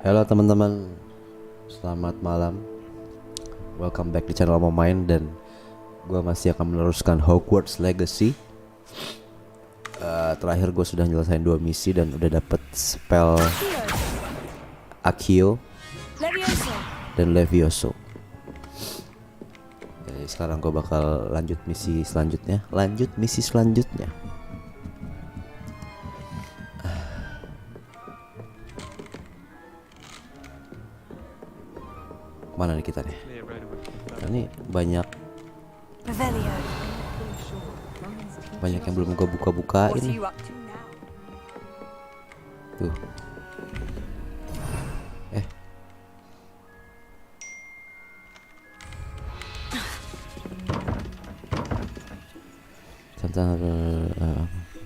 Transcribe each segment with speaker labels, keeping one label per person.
Speaker 1: Halo teman-teman, selamat malam. Welcome back di channel mau main dan gue masih akan meneruskan Hogwarts Legacy. Terakhir gue sudah nyelesain 2 misi dan udah dapet spell Accio dan Levioso. Jadi sekarang gue bakal lanjut misi selanjutnya. Mana nih kita nih? Ini banyak yang belum gue buka-bukain. Tuh.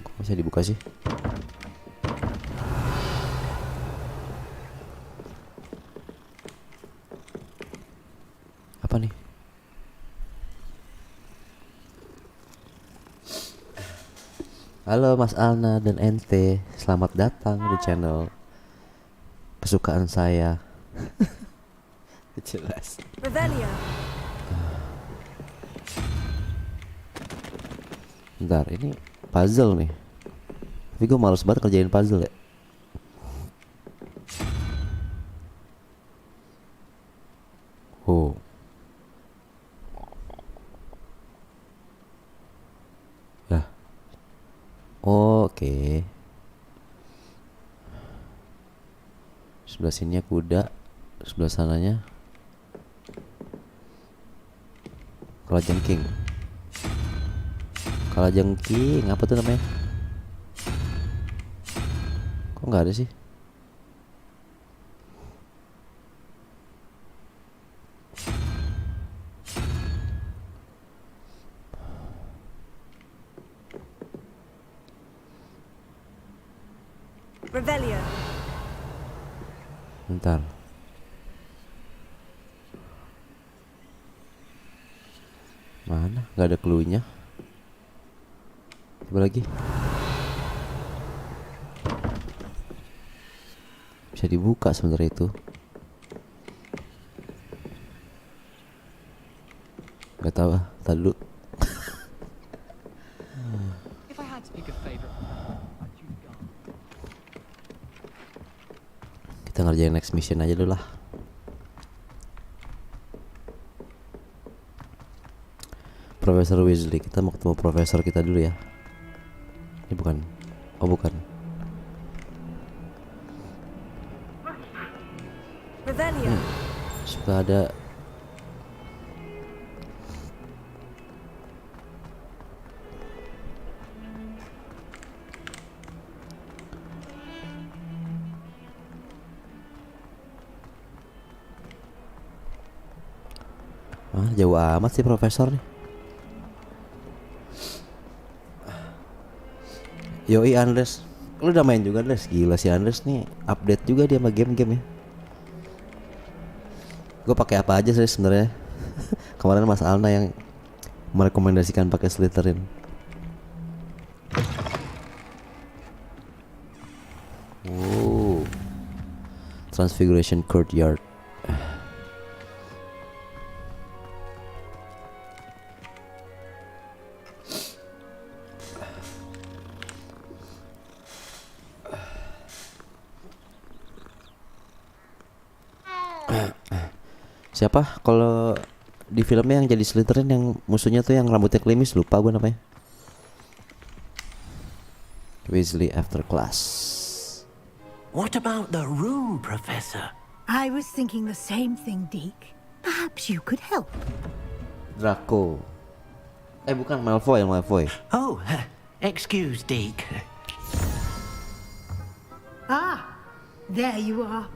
Speaker 1: Kok bisa dibuka sih? Apa nih? Halo Mas Alna dan ente, selamat datang di channel kesukaan saya. Jelas. Bentar, ini puzzle nih. Tapi gue males banget kerjain puzzle ya. Oh. Lah. Oke. Sebelah sininya kuda, sebelah sananya kalajengking. Kalajengking apa tuh namanya? Kok nggak ada sih?
Speaker 2: Revelio.
Speaker 1: Bentar. Mana? Nggak ada clue-nya. Coba lagi. Bisa dibuka sebenarnya itu. Gak tahu ah, tar dulu. Kita ngerjain next mission aja dulu lah. Profesor Weasley, kita mau ketemu profesor kita dulu ya. Ini bukan. Oh bukan. Sudah ada. Jauh amat sih profesor nih. Yoi Andres, lu udah main juga Andres? Gila si Andres nih, update juga dia sama game-game ya. Gue pakai apa aja sih sebenarnya? Kemarin Mas Alna yang merekomendasikan pakai Slytherin. Oh, Transfiguration Courtyard. Siapa kalau di filmnya yang jadi Slytherin yang musuhnya tuh yang rambutnya klimis, lupa gue namanya. Weasley after class.
Speaker 3: What about the room, Professor?
Speaker 2: I was thinking the same thing, Deke. Perhaps you could help.
Speaker 1: Draco. Bukan Malfoy.
Speaker 3: Oh, excuse, Deke.
Speaker 2: Ah, there you are.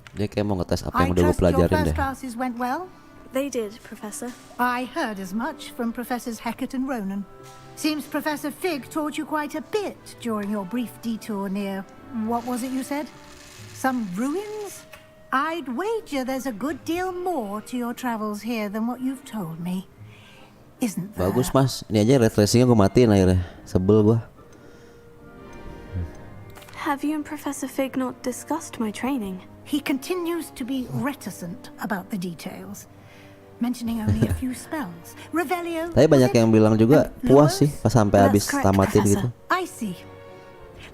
Speaker 1: Dia kayak mau ngetes apa yang udah gue pelajarin deh.
Speaker 2: Classes went well?
Speaker 4: They did, Professor.
Speaker 2: I heard as much from Professors Hecat and Ronan. Seems Professor Fig taught you quite a bit during your brief detour near, what was it you said? Some ruins? I'd wager there's a good deal more to your travels here than what you've told me. Isn't there?
Speaker 1: Bagus mas, ini aja refreshingnya gue matiin akhirnya. Sebel gue.
Speaker 4: Have you and Professor Fig not discussed my training?
Speaker 2: He continues to be reticent about the details, mentioning only a few spells. Revelio.
Speaker 1: Tapi banyak yang bilang juga puas sih pas sampai habis
Speaker 4: That's correct,
Speaker 1: tamatin gitu.
Speaker 4: Professor.
Speaker 2: I see.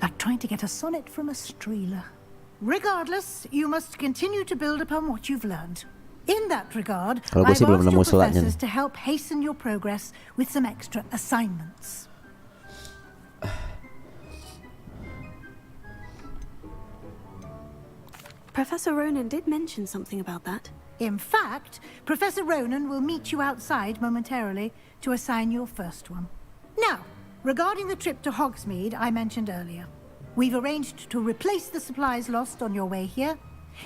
Speaker 2: Like trying to get a sonnet from a streeler. Regardless, you must continue to build upon what you've learned. In that regard,
Speaker 1: Kalau gue
Speaker 2: I've
Speaker 1: sih belum
Speaker 2: asked
Speaker 1: nemu
Speaker 2: your
Speaker 1: selatnya
Speaker 2: professors
Speaker 1: nih.
Speaker 2: to help hasten your progress with some extra assignments.
Speaker 4: Professor Ronan did mention something about that.
Speaker 2: In fact, Professor Ronan will meet you outside momentarily to assign your first one. Now, regarding the trip to Hogsmeade I mentioned earlier, we've arranged to replace the supplies lost on your way here,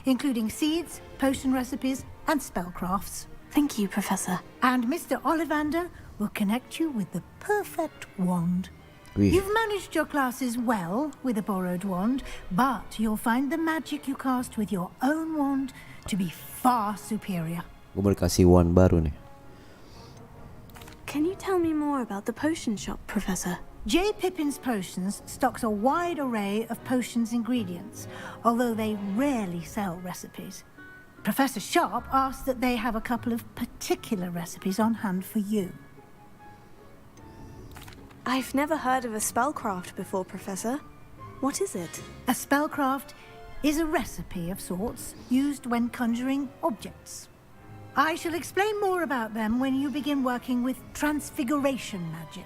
Speaker 2: including seeds, potion recipes, and spellcrafts.
Speaker 4: Thank you, Professor.
Speaker 2: And Mr. Ollivander will connect you with the perfect wand.
Speaker 1: Wih,
Speaker 2: You've managed your classes well with a borrowed wand, but you'll find the magic you cast with your own wand to be far superior.
Speaker 1: gue mau dikasih wand baru nih.
Speaker 4: Can you tell me more about the potion shop, Professor?
Speaker 2: J. Pippin's Potions stocks a wide array of potions ingredients, although they rarely sell recipes. Professor Sharp asks that they have a couple of particular recipes on hand for you.
Speaker 4: I've never heard of a spellcraft before, Professor. What is it?
Speaker 2: A spellcraft is a recipe of sorts used when conjuring objects. I shall explain more about them when you begin working with transfiguration magic.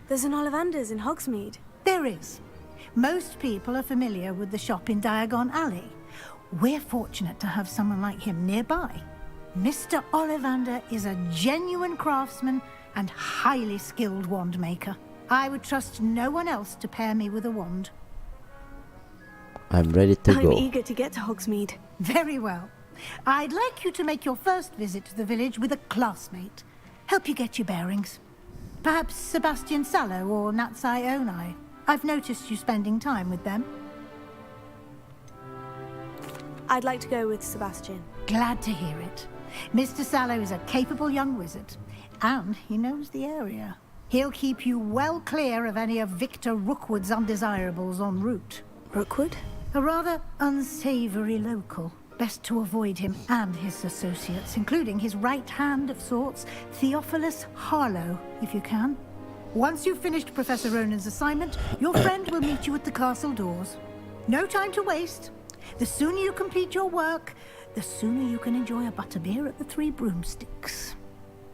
Speaker 4: There's an Ollivander's in Hogsmeade.
Speaker 2: There is. Most people are familiar with the shop in Diagon Alley. We're fortunate to have someone like him nearby. Mr. Ollivander is a genuine craftsman and highly skilled wand maker. I would trust no one else to pair me with a wand.
Speaker 1: I'm ready to
Speaker 4: I'm
Speaker 1: go.
Speaker 4: eager to get to Hogsmeade.
Speaker 2: Very well. I'd like you to make your first visit to the village with a classmate. Help you get your bearings. Perhaps Sebastian Sallow or Natsai Onai. I've noticed you spending time with them.
Speaker 4: I'd like to go with Sebastian.
Speaker 2: Glad to hear it. Mr. Sallow is a capable young wizard, and he knows the area. He'll keep you well clear of any of Victor Rookwood's undesirables en route.
Speaker 4: Rookwood?
Speaker 2: A rather unsavory local. Best to avoid him and his associates, including his right hand of sorts, Theophilus Harlow, if you can. Once you've finished Professor Ronan's assignment, your friend will meet you at the castle doors. No time to waste. The sooner you complete your work, the sooner you can enjoy a butterbeer at the Three Broomsticks.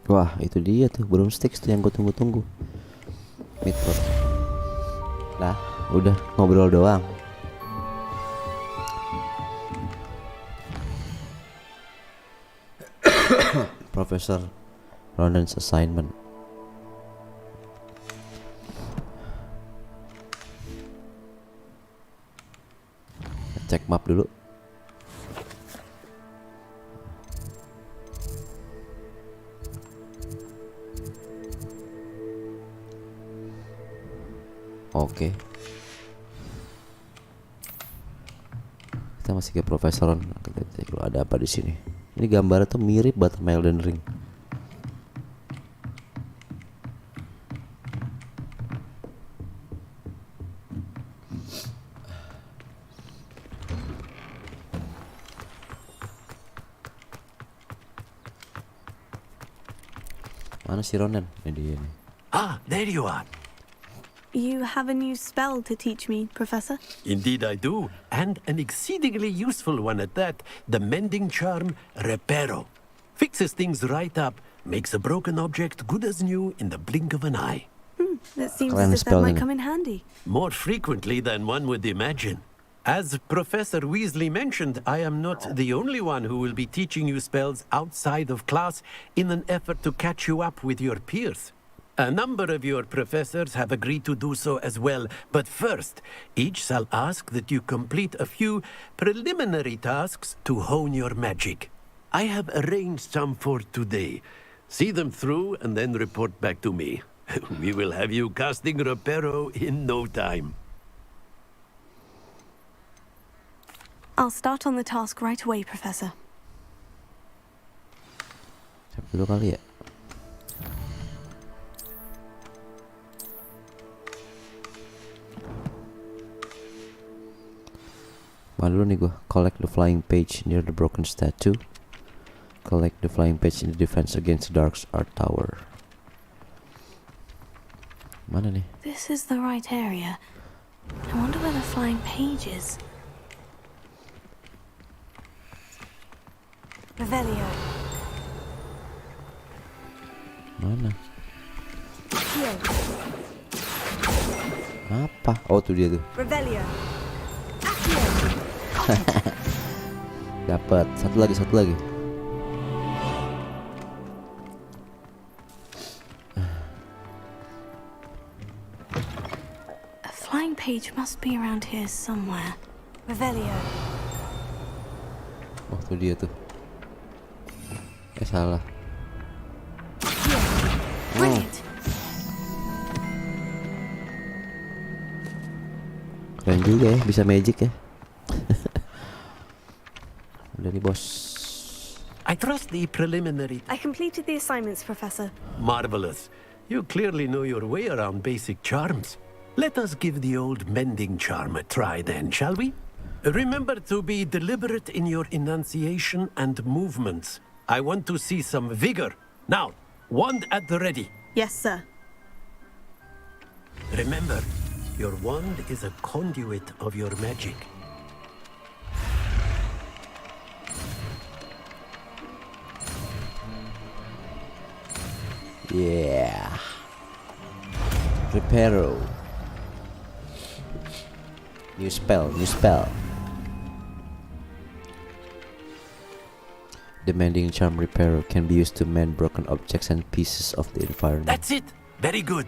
Speaker 1: Wah, itu dia tuh broomsticks tuh yang gue tunggu-tunggu. Midford. Lah, udah ngobrol doang. Professor Ronan's assignment. Cek map dulu. Oke. Kita masih ke Profesor Ron. Kita cek dulu ada apa di sini. Ini gambarnya tuh mirip banget sama Elden Ring. Mana si Ronan? Ini dia nih.
Speaker 3: Ah, there you are.
Speaker 4: You have a new spell to teach me, Professor?
Speaker 3: Indeed I do, and an exceedingly useful one at that. The mending charm, Reparo. Fixes things right up, makes a broken object good as new in the blink of an eye.
Speaker 4: That seems
Speaker 1: Keren
Speaker 4: as if that might
Speaker 1: spellnya.
Speaker 4: come in handy.
Speaker 3: More frequently than one would imagine. As Professor Weasley mentioned, I am not the only one who will be teaching you spells outside of class in an effort to catch you up with your peers. A number of your professors have agreed to do so as well, but first, each shall ask that you complete a few preliminary tasks to hone your magic. I have arranged some for today. See them through and then report back to me. We will have you casting Reparo in no time.
Speaker 4: I'll start on the task right away, Professor.
Speaker 1: Siapa dulu kali ya? Mana dulu nih gue? Collect the flying page near the broken statue. Collect the flying page in the defense against the dark art tower. Mana nih?
Speaker 4: This is the right area. I wonder where the flying page is. Revelio.
Speaker 1: Mana?
Speaker 4: Here.
Speaker 1: Apa? Oh tuh dia tuh.
Speaker 4: Revelio.
Speaker 1: Dapat. Satu lagi.
Speaker 4: A flying page must be around here somewhere. Revelio.
Speaker 1: Oh tuh dia tuh. Salah.
Speaker 4: Brilliant.
Speaker 1: Keren juga ya, bisa magic ya. Udah nih bos.
Speaker 3: I trust the preliminary.
Speaker 4: I completed the assignments, Professor.
Speaker 3: Marvelous. You clearly know your way around basic charms. Let us give the old mending charm a try then, shall we? Remember to be deliberate in your enunciation and movements. I want to see some vigor. Now, wand at the ready.
Speaker 4: Yes, sir.
Speaker 3: Remember, your wand is a conduit of your magic.
Speaker 1: Yeah. Reparo. New spell. The mending charm reparo can be used to mend broken objects and pieces of the environment.
Speaker 3: That's it. Very good.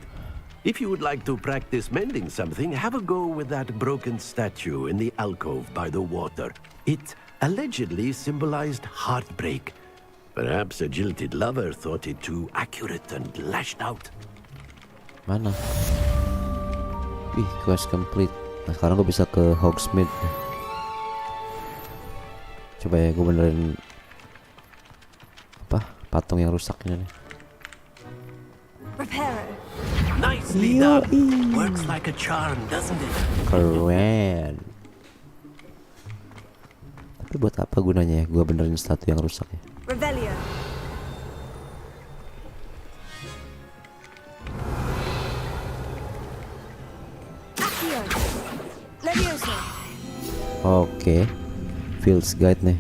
Speaker 3: If you would like to practice mending something, have a go with that broken statue in the alcove by the water. It allegedly symbolized heartbreak. Perhaps a jilted lover thought it too accurate and lashed out.
Speaker 1: Mana? Ih, quest complete. Nah, sekarang gue bisa ke Hogsmeade. Coba ya gue benerin apa? Patung yang rusak ini nih.
Speaker 4: Reparo.
Speaker 3: Nicely done. Works like a charm, doesn't it?
Speaker 1: Keren. Tapi buat apa gunanya ya gue benerin statue yang rusak ya?
Speaker 4: Revelio. Accio. Levioso.
Speaker 1: Oke. Fields guide nih.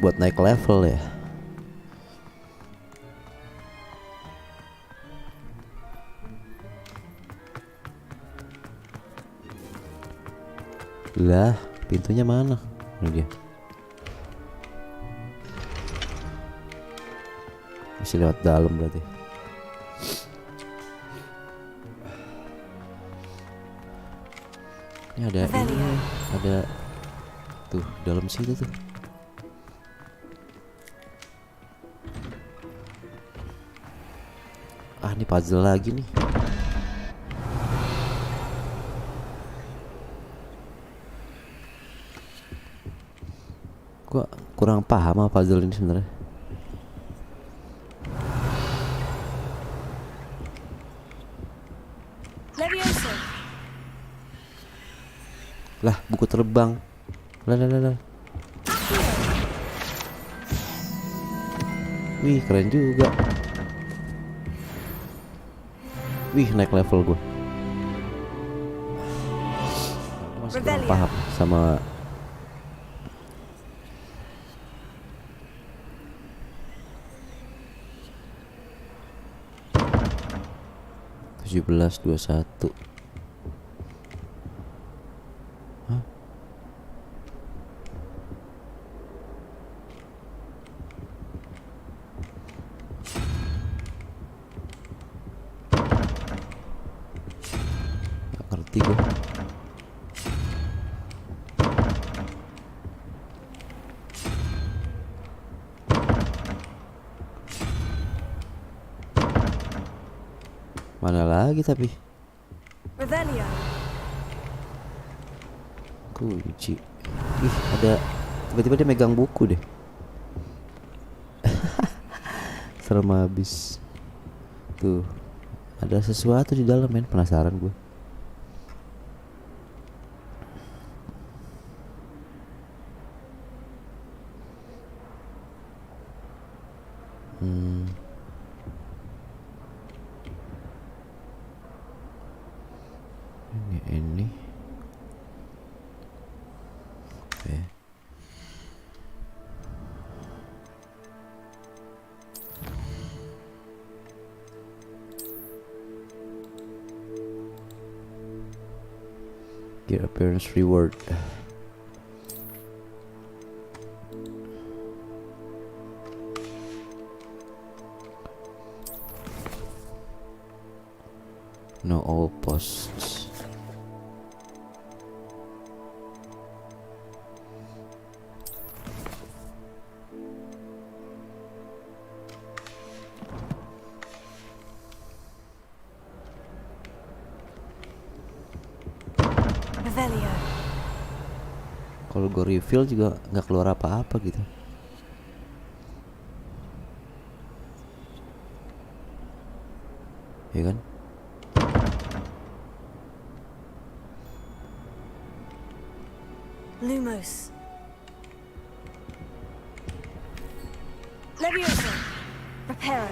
Speaker 1: Buat naik level ya. Lah, pintunya mana? Ini dia. Masih lewat dalam berarti. Ini ada tuh dalam situ tuh. Ah, ini puzzle lagi nih. Gua kurang paham apa puzzle ini sebenarnya.
Speaker 4: Levioso.
Speaker 1: Lah, buku terbang. Lah. Wih, keren juga. Wih, naik level gua. Masih kurang paham sama 1721. Hah? Gak ngerti gue. Mana lagi tapi?
Speaker 4: Revelio.
Speaker 1: Kunci. Ih, ada tiba-tiba dia megang buku deh. Serem habis. Tuh, ada sesuatu di dalam men, penasaran gue. Ini. Oke. Gear appearance reward. No all posts.
Speaker 4: Revelio.
Speaker 1: Kalau gue reveal juga nggak keluar apa-apa gitu. Ya kan?
Speaker 4: Lumos. Levioso. Reparo.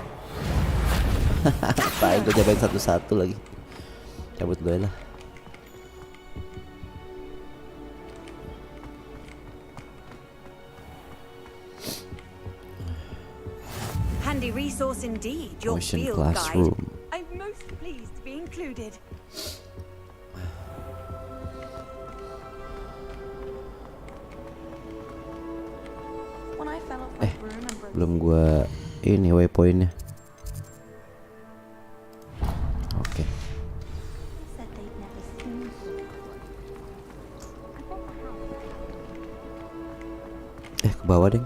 Speaker 1: Paling gue jabain satu-satu lagi. Cabut gue lah.
Speaker 4: Handy resource indeed, your
Speaker 1: Motion
Speaker 4: field
Speaker 1: classroom.
Speaker 4: guide. I'm most pleased to be included. When I fell off my broom and broke
Speaker 1: Belum gue ini waypointnya. Oke.
Speaker 4: said they'd never seen me. I thought the house.
Speaker 1: Ke bawah deh.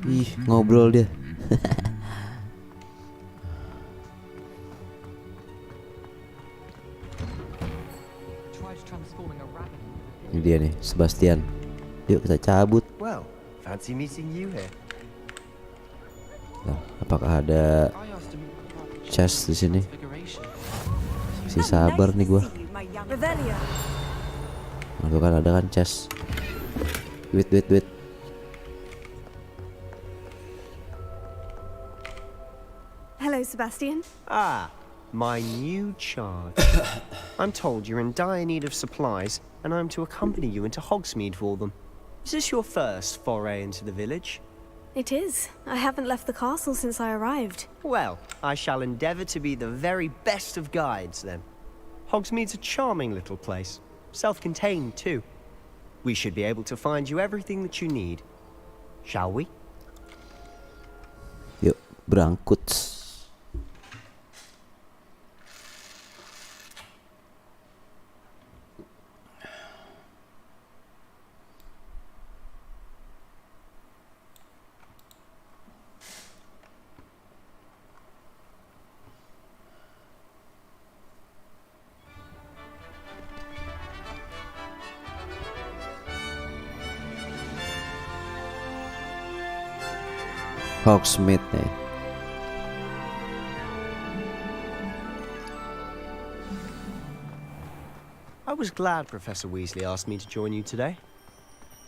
Speaker 1: Ih, ngobrol dia. Ini dia nih, Sebastian. Yuk kita cabut.
Speaker 5: Well, fancy meeting you here.
Speaker 1: Nah, apakah ada chest di sini? Si sabar nih gua.
Speaker 4: Revelio.
Speaker 1: Nah, tuh kan ada kan chest. Wait.
Speaker 4: Hello, Sebastian.
Speaker 5: Ah, my new charge. I'm told you're in dire need of supplies, and I'm to accompany you into Hogsmeade for them. Is this your first foray into the village?
Speaker 4: It is. I haven't left the castle since I arrived.
Speaker 5: Well, I shall endeavour to be the very best of guides, then. Hogsmeade's a charming little place. Self-contained, too. We should be able to find you everything that you need. Shall we?
Speaker 1: Yuk, berangkut. Hogsmeade nih.
Speaker 5: I was glad Professor Weasley asked me to join you today.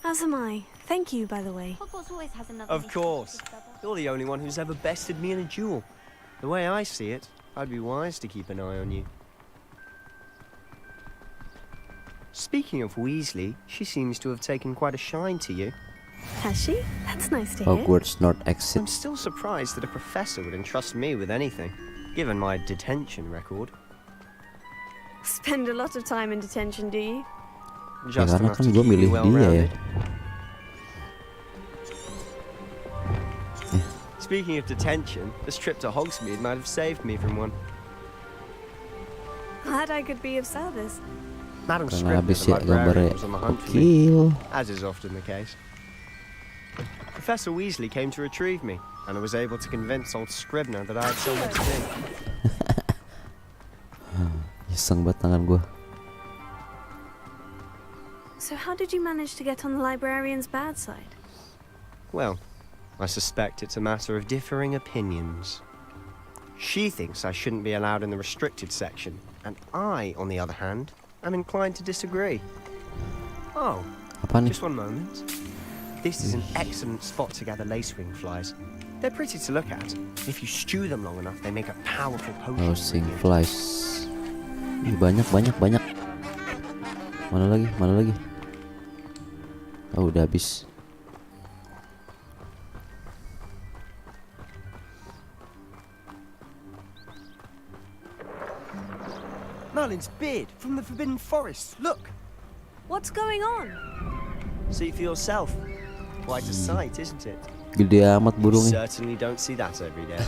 Speaker 4: As am I. Thank you, by the way.
Speaker 6: Hogwarts always has another.
Speaker 5: Of course. You're the only one who's ever bested me in a duel. The way I see it, I'd be wise to keep an eye on you. Speaking of Weasley, she seems to have taken quite a shine to you.
Speaker 4: Has she? That's nice to hear.
Speaker 1: Hogwarts North Exit.
Speaker 5: I'm still surprised that a professor would entrust me with anything, given my detention record.
Speaker 4: Spend a lot of time in detention, do you?
Speaker 1: Ya
Speaker 5: Just
Speaker 1: karena
Speaker 5: enough
Speaker 1: kan
Speaker 5: to
Speaker 1: gue
Speaker 5: keep
Speaker 1: milih
Speaker 5: you
Speaker 1: dia ya.
Speaker 5: well-rounded. Speaking of detention, this trip to Hogsmeade might have saved me from one.
Speaker 4: Glad I could be of service.
Speaker 5: Madam
Speaker 1: Karena
Speaker 5: Scribner,
Speaker 1: habis
Speaker 5: the
Speaker 1: ya gambarnya
Speaker 5: librarian, was on the hunt for me,
Speaker 1: gokil.
Speaker 5: as is often the case. Professor Weasley came to retrieve me, and I was able to convince old Scribner that I had somewhere to be.
Speaker 1: Iseng banget tangan gue.
Speaker 4: So how did you manage to get on the librarian's bad side?
Speaker 5: Well, I suspect it's a matter of differing opinions. She thinks I shouldn't be allowed in the restricted section, and I, on the other hand, am inclined to disagree. Oh,
Speaker 1: Apa nih?
Speaker 5: just one moment. This is an excellent spot to gather lacewing flies. They're pretty to look at. If you stew them long enough, they make a powerful potion.
Speaker 1: Lacewing flies. Ih, banyak. Mana lagi? Oh, udah habis.
Speaker 5: Merlin's beard from the Forbidden Forest. Look,
Speaker 4: What's going on?
Speaker 5: see for yourself. Quite a sight, isn't it?
Speaker 1: Gede amat
Speaker 5: You
Speaker 1: burungnya.
Speaker 5: certainly don't see that every day.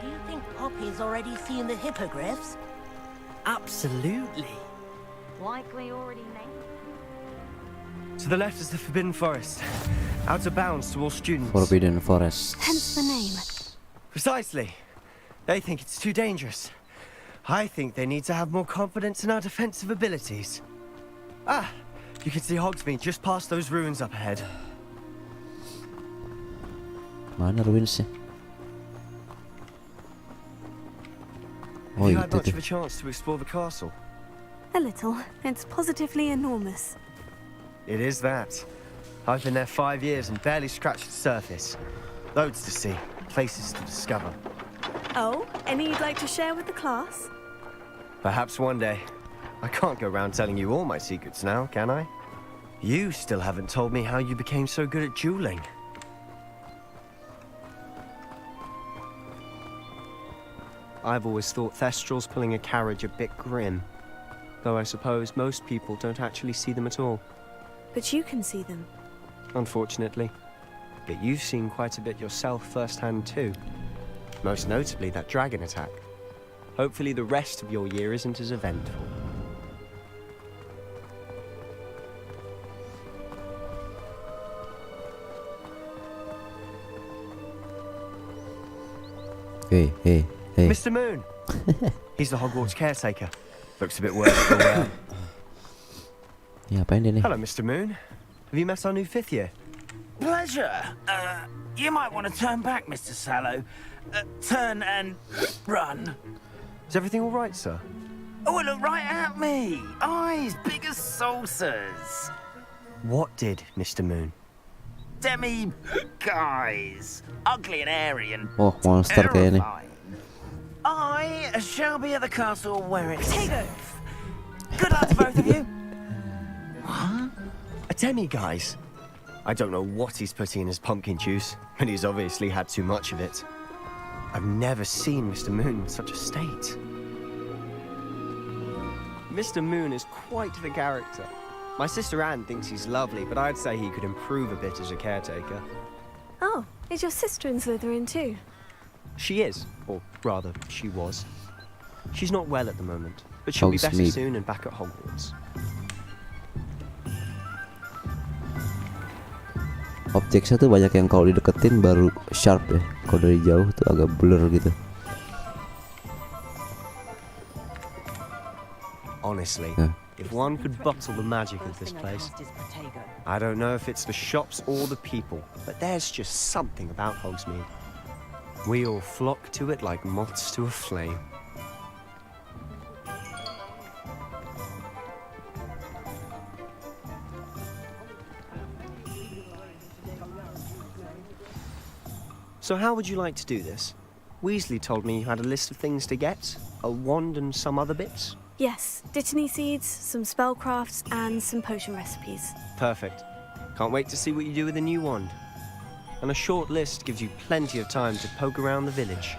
Speaker 6: Do you think Poppy's already seen the hippogriffs?
Speaker 5: Absolutely.
Speaker 6: Like we already know.
Speaker 5: To the left is the Forbidden Forest. Out of bounds to all students.
Speaker 1: Forbidden Forest.
Speaker 4: Hence the name.
Speaker 5: Precisely. They think it's too dangerous. I think they need to have more confidence in our defensive abilities. Ah, you can see Hogsmeade just past those ruins up ahead.
Speaker 1: Mana ruinsnya? Oh,
Speaker 5: Have you
Speaker 1: itu
Speaker 5: had much
Speaker 1: tuh.
Speaker 5: of a chance to explore the castle?
Speaker 4: A little. It's positively enormous.
Speaker 5: It is that. I've been there 5 years and barely scratched the surface. Loads to see, places to discover.
Speaker 4: Oh, any you'd like to share with the class?
Speaker 5: Perhaps one day. I can't go around telling you all my secrets now, can I? You still haven't told me how you became so good at dueling. I've always thought Thestrals pulling a carriage a bit grim. Though I suppose most people don't actually see them at all,
Speaker 4: But you can see them.
Speaker 5: unfortunately. But you've seen quite a bit yourself firsthand too. Most notably that dragon attack. Hopefully the rest of your year isn't as eventful.
Speaker 1: Hey.
Speaker 5: Mr. Moon! He's the Hogwarts caretaker. Looks a bit worse for wear.
Speaker 1: Ya, apain dia nih?
Speaker 5: Hello, Mr. Moon. Have you met our new 5th year?
Speaker 7: Pleasure. You might want to turn back, Mr. Sallow. Turn and run.
Speaker 5: Is everything all right, sir?
Speaker 7: Oh, look right at me. Eyes big as saucers.
Speaker 5: What did, Mr. Moon?
Speaker 7: Demi guys. Ugly and airy and
Speaker 1: Oh, monster kayaknya nih.
Speaker 7: terrifying. I shall be at the castle where it's
Speaker 4: Potato!
Speaker 7: Good luck to both of you.
Speaker 5: A demi-guise? I don't know what he's putting in his pumpkin juice, but he's obviously had too much of it. I've never seen Mr. Moon in such a state. Mr. Moon is quite the character. My sister Anne thinks he's lovely, but I'd say he could improve a bit as a caretaker.
Speaker 4: Oh, is your sister in Slytherin too?
Speaker 5: She is, or rather, she was. She's not well at the moment, but she'll be better
Speaker 1: Hogsmeade.
Speaker 5: soon and back at Hogwarts.
Speaker 1: Objeknya tuh banyak yang kalau dideketin baru sharp ya. Kalau dari jauh tuh agak blur gitu.
Speaker 5: Honestly,
Speaker 1: Yeah.
Speaker 5: if one could bottle the magic of this place, I don't know if it's the shops or the people, but there's just something about Hogsmeade. We all flock to it like moths to a flame. So how would you like to do this? Weasley told me you had a list of things to get, a wand and some other bits.
Speaker 4: Yes, dittany seeds, some spellcrafts, and some potion recipes.
Speaker 5: Perfect. Can't wait to see what you do with the new wand. And a short list gives you plenty of time to poke around the village.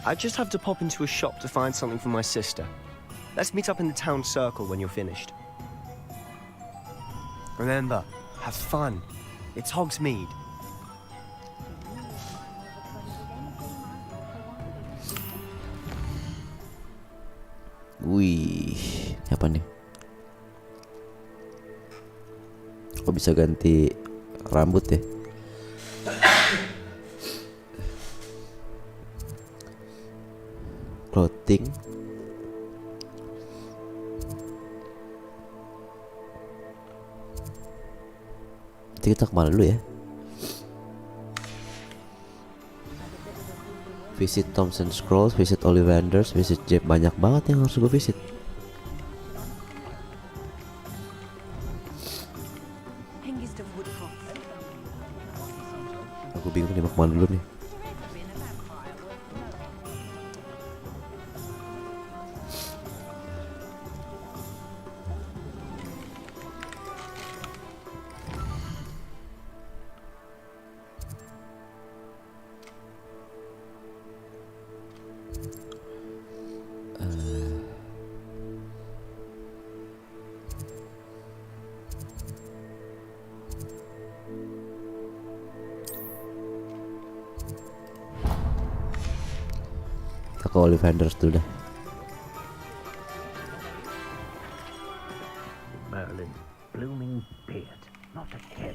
Speaker 5: I just have to pop into a shop to find something for my sister. Let's meet up in the town circle when you're finished. Remember, have fun. It's Hogsmeade.
Speaker 1: Wih, apa nih? Kok bisa ganti rambut ya? Clothing. Nanti kita kemana dulu ya? Visit Thompson Scrolls, visit Ollivanders, visit Jeb. Banyak banget yang harus gue visit. Aku bingung nih mau kemana dulu nih. Ke Ollivanders dulu dah.
Speaker 3: Merlin, blooming beard, not a hen.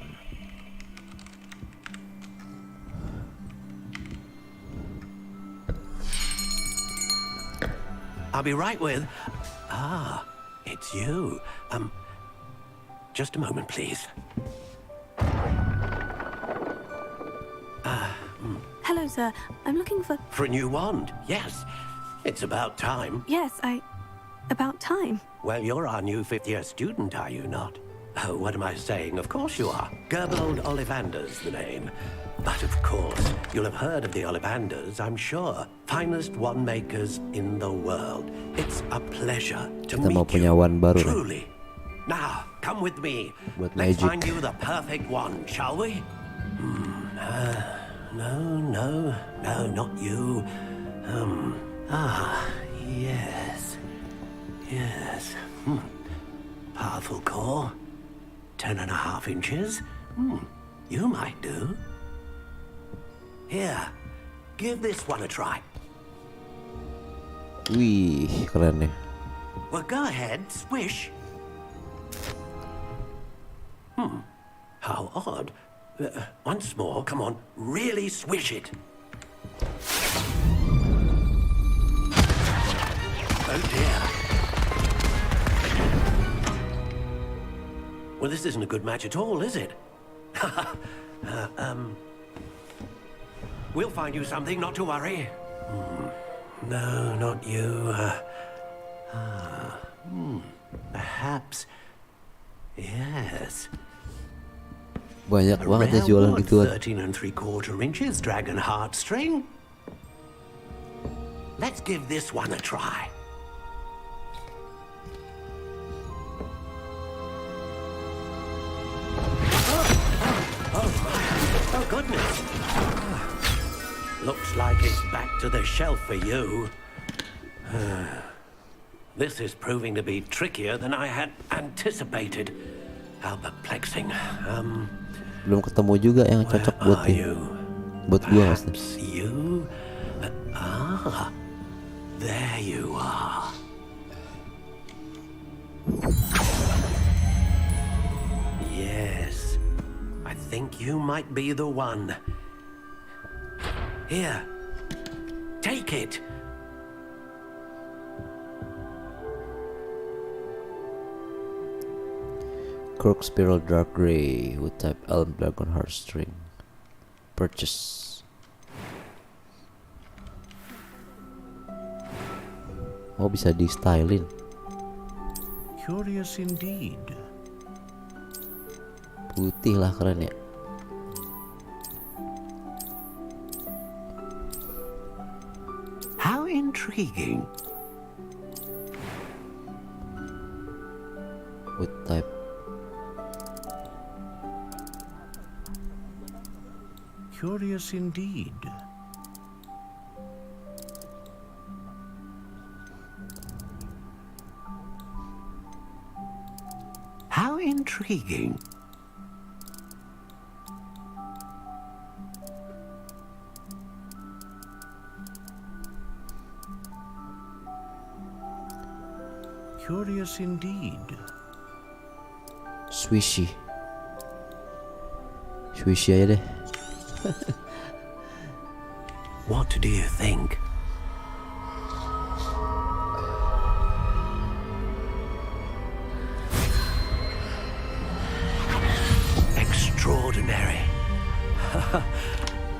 Speaker 3: I'll be right with. Ah, it's you. Just a moment, please.
Speaker 4: Hello, sir. I'm looking for...
Speaker 3: For a new wand, yes. It's about time.
Speaker 4: Yes, about time.
Speaker 3: Well, you're our new fifth-year student, are you not? Oh, what am I saying? Of course you are. Gerbold Ollivander's the name. But of course, you'll have heard of the Ollivanders, I'm sure. Finest wand makers in the world. It's a pleasure to
Speaker 1: Kita mau
Speaker 3: meet
Speaker 1: punya
Speaker 3: you.
Speaker 1: wand baru nih.
Speaker 3: Truly. Now, come with me.
Speaker 1: Buat
Speaker 3: Let's
Speaker 1: magic.
Speaker 3: find you the perfect wand, shall we? No, not you. Yes. Powerful core. 10.5 inches. You might do. Here, give this one a try.
Speaker 1: Wih, keren nih.
Speaker 3: Well, go ahead, swish. How odd. Once more, come on, really swish it. Oh dear. Well, this isn't a good match at all, is it? We'll find you something, not to worry. No, not you. Perhaps. Yes.
Speaker 1: Banyak
Speaker 3: A
Speaker 1: banget ya
Speaker 3: rare
Speaker 1: jualan
Speaker 3: wood,
Speaker 1: gituan.
Speaker 3: 13 3/4 inches, dragon heartstring. Let's give this one a try. Oh goodness. Looks like it's back to the shelf for you. This is proving to be trickier than I had anticipated. How perplexing.
Speaker 1: Belum ketemu juga yang cocok buat
Speaker 3: Are
Speaker 1: nih.
Speaker 3: you?
Speaker 1: Buat gua maksudnya.
Speaker 3: Perhaps you? There you are. Yes, I think you might be the one. Here, take it.
Speaker 1: Cork Spiral Dark Grey, wood type Elm Dragon Heartstring. Purchase. Oh, bisa di stylein.
Speaker 7: Curious indeed.
Speaker 1: Putih lah, keren ya.
Speaker 3: How intriguing.
Speaker 1: Wood type.
Speaker 7: Curious indeed.
Speaker 3: How intriguing.
Speaker 7: Curious indeed.
Speaker 1: Swishy. Swishy aja deh.
Speaker 3: What do you think? Extraordinary.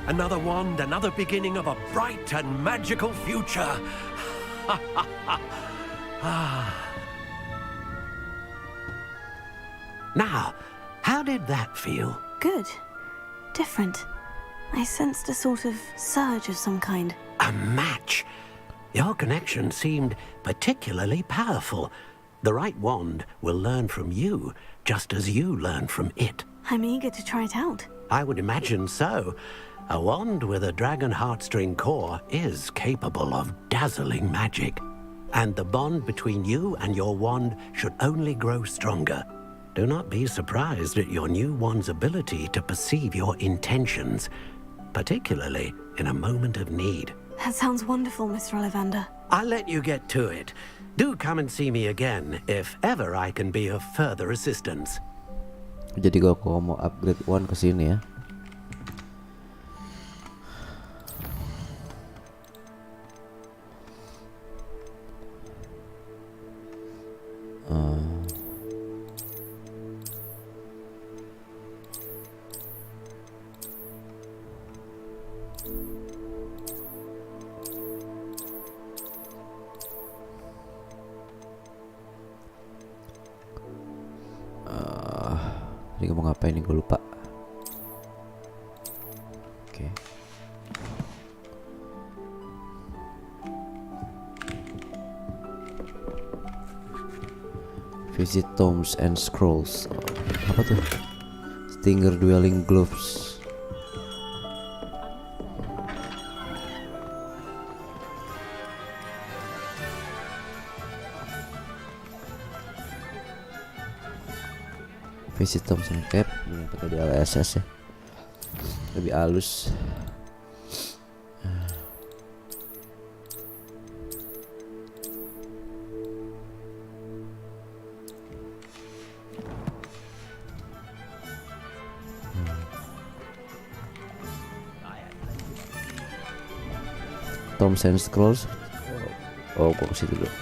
Speaker 3: Another wand, another beginning of a bright and magical future. Now, how did that feel?
Speaker 4: Good. Different. I sensed a sort of surge of some kind.
Speaker 3: A match. Your connection seemed particularly powerful. The right wand will learn from you, just as you learn from it.
Speaker 4: I'm eager to try it out.
Speaker 3: I would imagine so. A wand with a dragon heartstring core is capable of dazzling magic. And the bond between you and your wand should only grow stronger. Do not be surprised at your new wand's ability to perceive your intentions, particularly in a moment of need.
Speaker 4: That sounds wonderful, Mr. Ollivander.
Speaker 3: I'll let you get to it. Do come and see me again if ever I can be of further assistance.
Speaker 1: Jadi kalau mau upgrade one ke sini ya. Tadi mau ngapain nih, gue lupa. Oke. Visit tomes and scrolls. Apa tuh? Stinger dwelling gloves. Visit tomes and cap yang pakai di LSS ya, lebih halus. Tomes and scrolls. Oh, gua ke situ dulu.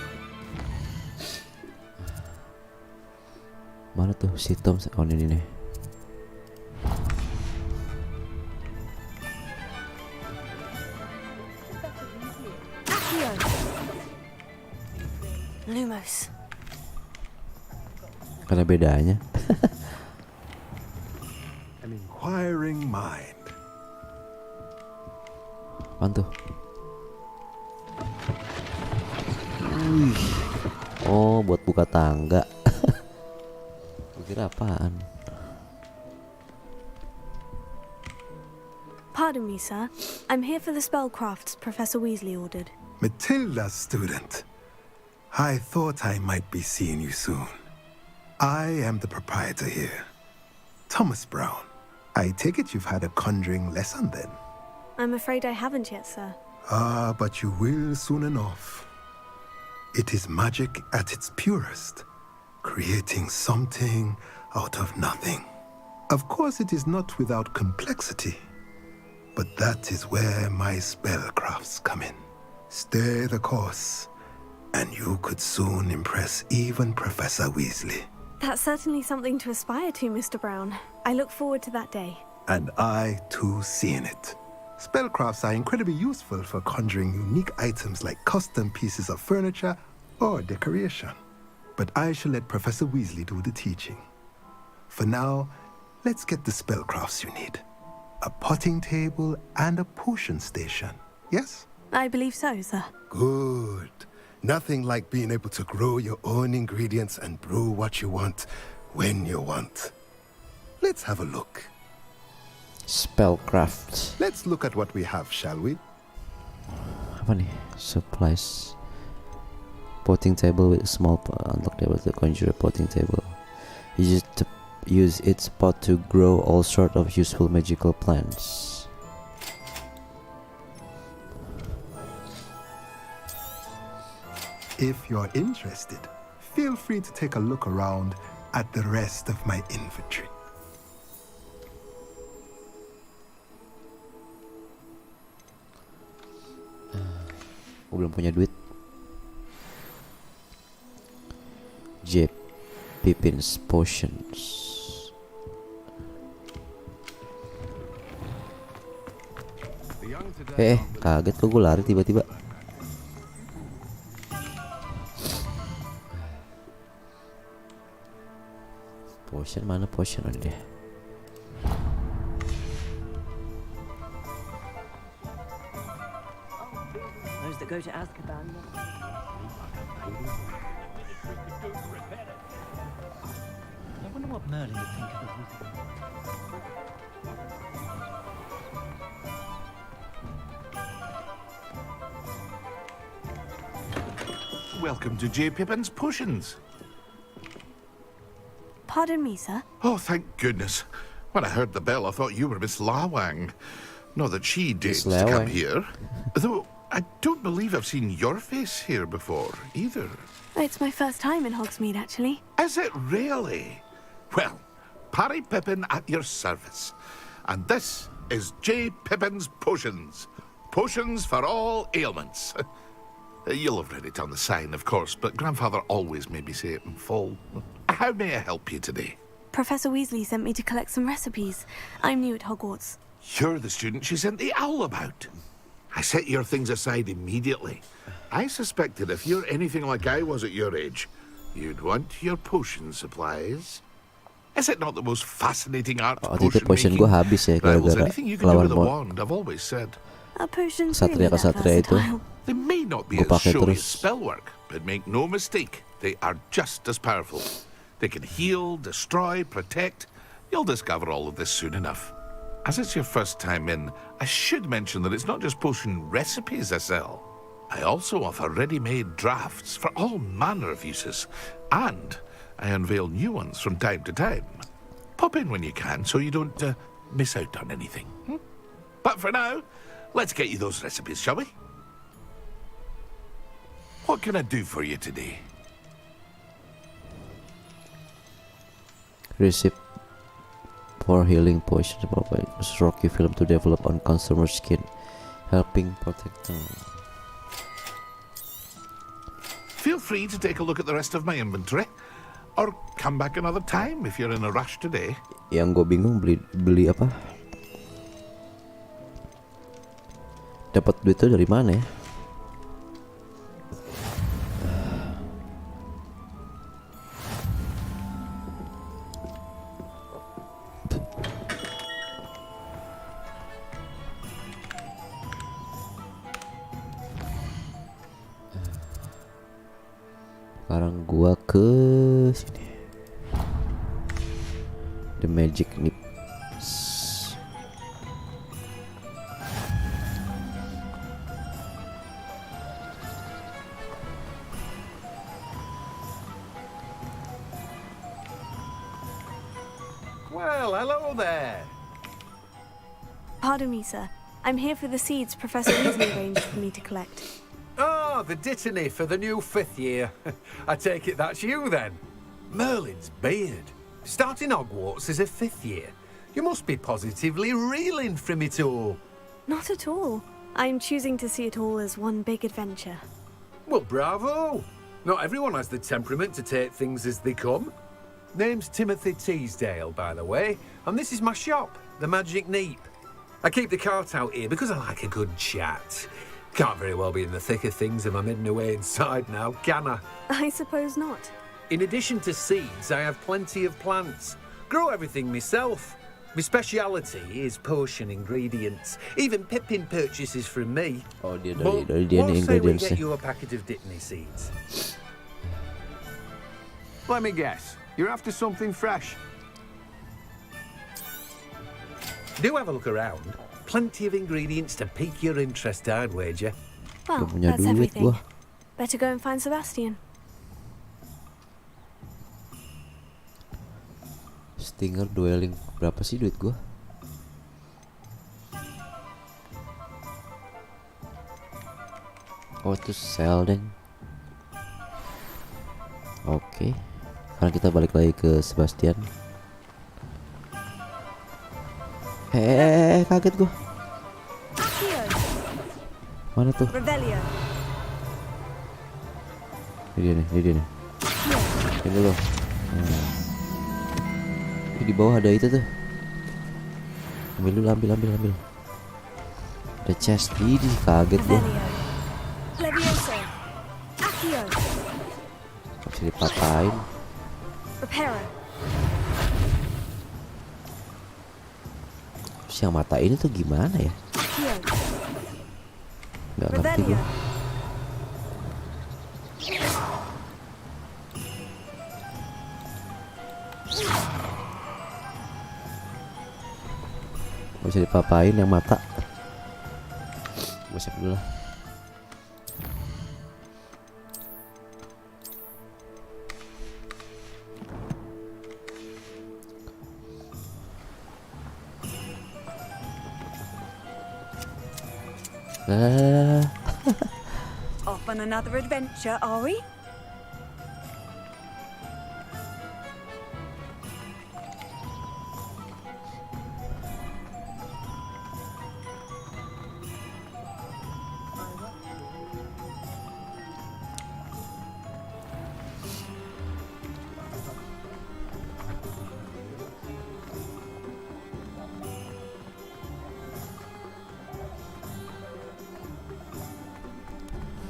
Speaker 1: Mana tuh si Tom? Oh, ini nih.
Speaker 4: Lumos.
Speaker 1: Karena bedanya.
Speaker 8: An inquiring mind.
Speaker 1: Apaan tuh? Oh, buat buka tangga. Kira apaan?
Speaker 4: Pardon me, sir. I'm here for the spellcrafts Professor Weasley ordered.
Speaker 8: Matilda's student. I thought I might be seeing you soon. I am the proprietor here, Thomas Brown. I take it you've had a conjuring lesson then?
Speaker 4: I'm afraid I haven't yet, sir.
Speaker 8: Ah, but you will soon enough. It is magic at its purest, creating something out of nothing. Of course, it is not without complexity, but that is where my spellcrafts come in. Stay the course, and you could soon impress even Professor Weasley.
Speaker 4: That's certainly something to aspire to, Mr. Brown. I look forward to that day.
Speaker 8: And I, too, seeing it. Spellcrafts are incredibly useful for conjuring unique items like custom pieces of furniture or decoration. But I shall let Professor Weasley do the teaching. For now, let's get the spellcrafts you need. A potting table and a potion station, yes?
Speaker 4: I believe so, sir.
Speaker 8: Good. Nothing like being able to grow your own ingredients and brew what you want when you want. Let's have a look.
Speaker 1: Spellcraft.
Speaker 8: Let's look at what we have, shall we?
Speaker 1: Apa nih? Supplies. Potting table with a small unlock table to conjure a potting table. Use its pot to grow all sort of useful magical plants.
Speaker 8: If you're interested, feel free to take a look around at the rest of my inventory.
Speaker 1: Aku belum punya duit. J. Pippin's potions. Kaget kok gue lari tiba-tiba. Potion mana potion deh.
Speaker 9: Those that go to Azkaban.
Speaker 10: I wonder what Merlin would think of the whole thing.
Speaker 11: Welcome to J. Pippin's Potions.
Speaker 4: Pardon me, sir.
Speaker 11: Oh, thank goodness. When I heard the bell, I thought you were Miss Lawang. Not that she dares to come here. Though I don't believe I've seen your face here before, either.
Speaker 4: It's my first time in Hogsmeade, actually.
Speaker 11: Is it really? Well, Parry Pippin at your service. And this is J. Pippin's Potions. Potions for all ailments. You'll have read it on the sign, of course, but Grandfather always made me say it in full. How may I help you today?
Speaker 4: Professor Weasley sent me to collect some recipes. I'm new at Hogwarts.
Speaker 11: You're the student she sent the owl about. I set your things aside immediately. I suspected if you're anything like I was at your age, you'd want your potion supplies. Is it not the most fascinating art potion
Speaker 1: gue habis ya gara-gara lawan
Speaker 11: wand, I've always said.
Speaker 4: A potion's
Speaker 1: Satria
Speaker 4: really that
Speaker 1: Kesatria itu.
Speaker 4: versatile.
Speaker 11: They may not be as showy as spellwork, but make no mistake, they are just as powerful. They can heal, destroy, protect. You'll discover all of this soon enough. As it's your first time in, I should mention that it's not just potion recipes I sell. I also offer ready-made drafts for all manner of uses, and I unveil new ones from time to time. Pop in when you can so you don't miss out on anything. But for now, let's get you those recipes, shall we? What can I do for you today?
Speaker 1: Receipt for healing potion by Rocky film to develop on consumer skin, helping protect them.
Speaker 11: Feel free to take a look at the rest of my inventory, or come back another time if you're in a rush today.
Speaker 1: Yang gue bingung beli apa? Dapat duit itu dari mana ya? Sekarang gua ke sini. The Magic Nips.
Speaker 3: Well, hello there.
Speaker 4: Pardon me, sir. I'm here for the seeds Professor Weasley arranged for me to collect.
Speaker 3: Oh, the dittany for the new 5th year. I take it that's you then. Merlin's beard. Starting Hogwarts as a 5th year. You must be positively reeling from it all.
Speaker 4: Not at all. I'm choosing to see it all as one big adventure.
Speaker 3: Well, bravo. Not everyone has the temperament to take things as they come. Name's Timothy Teasdale, by the way, and this is my shop, the Magic Neep. I keep the cart out here because I like a good chat. Can't very well be in the thick of things if I'm hidden away inside now, can I?
Speaker 4: I suppose not.
Speaker 3: In addition to seeds, I have plenty of plants. Grow everything myself. My speciality is potion ingredients. Even Pippin purchases from me.
Speaker 1: Oh, dia
Speaker 3: But
Speaker 1: dari dia nih
Speaker 3: what say we
Speaker 1: ingredients
Speaker 3: get you a packet of dittany seeds?
Speaker 12: Let me guess. You're after something fresh.
Speaker 3: Do have a look around. Plenty of ingredients to pique your interest, I'd wager.
Speaker 4: Well,
Speaker 1: punya
Speaker 4: that's
Speaker 1: duit
Speaker 4: everything.
Speaker 1: gua.
Speaker 4: Better go and find Sebastian.
Speaker 1: Stinger dueling berapa sih duit gua? Oh, itu sell deng. Oke. Sekarang kita balik lagi ke Sebastian. Kaget gua. Mana tuh?
Speaker 4: Revelio.
Speaker 1: Ini dia nih. Ini dulu. Di bawah ada itu tuh. Ambil dulu, ambil. The chest ini kaget gua.
Speaker 4: Levioso. Accio.
Speaker 1: Bisa dipatahin.
Speaker 4: Reparo.
Speaker 1: Terus yang mata ini tuh gimana ya?
Speaker 4: Accio.
Speaker 1: Gak ngerti gua. Bisa dipapain yang mata. Gue save dulu lah.
Speaker 4: Off on another adventure, are we?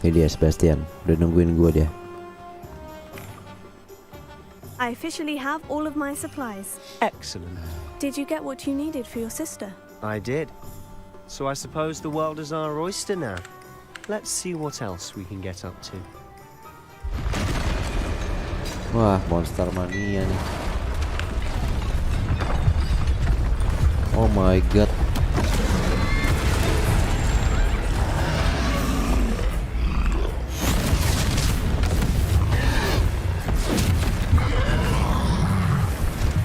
Speaker 1: Ini dia Sebastian, udah nungguin gua dia.
Speaker 4: I officially have all of my supplies.
Speaker 5: Excellent.
Speaker 4: Did you get what you needed for your sister?
Speaker 5: I did. So I suppose the world is our oyster now. Let's see what else we can get up to.
Speaker 1: Wah, monster mania nih. Oh my god.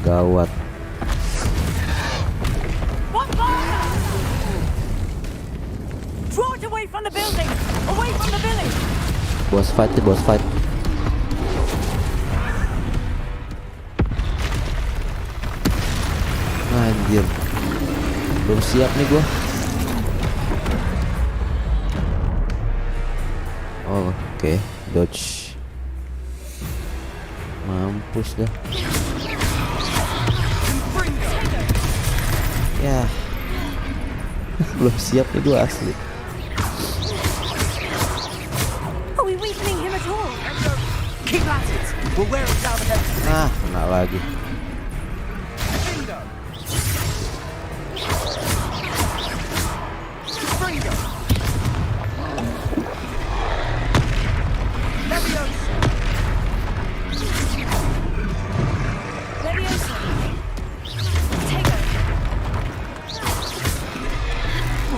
Speaker 1: Gawat.
Speaker 6: Draw it away from the building! Away from the village!
Speaker 1: Boss fight nih, boss fight. Anjir. Belum siap nih gua. Oh, oke. Dodge. Mampus dah. Ya. Belum siap nih gua asli.
Speaker 4: Are we weakening him at all?
Speaker 7: Keep at it. We'll wear it down eventually.
Speaker 1: Ah, kena lagi.
Speaker 7: Springo. Levioso.
Speaker 4: Levioso. Tego.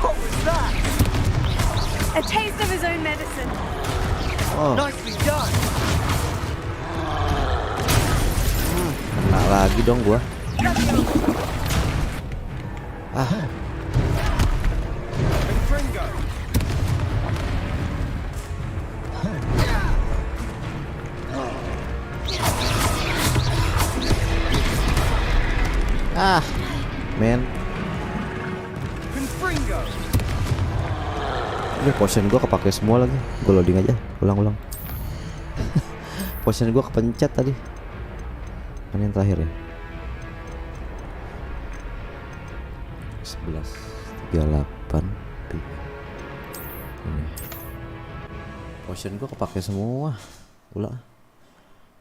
Speaker 7: What was that?
Speaker 4: A taste of his own medicine.
Speaker 1: Oh,
Speaker 7: Nicely done.
Speaker 1: kena lagi dong gua.
Speaker 7: Levioso.
Speaker 1: Ah,
Speaker 7: Springo.
Speaker 1: men.
Speaker 7: Springo.
Speaker 1: Ini potion gua kepake semua lagi. Gua loading aja, ulang-ulang. Potion gua kepencet tadi. Mana yang terakhir ya? 11 38 ini. Potion gua kepake semua. Ulah.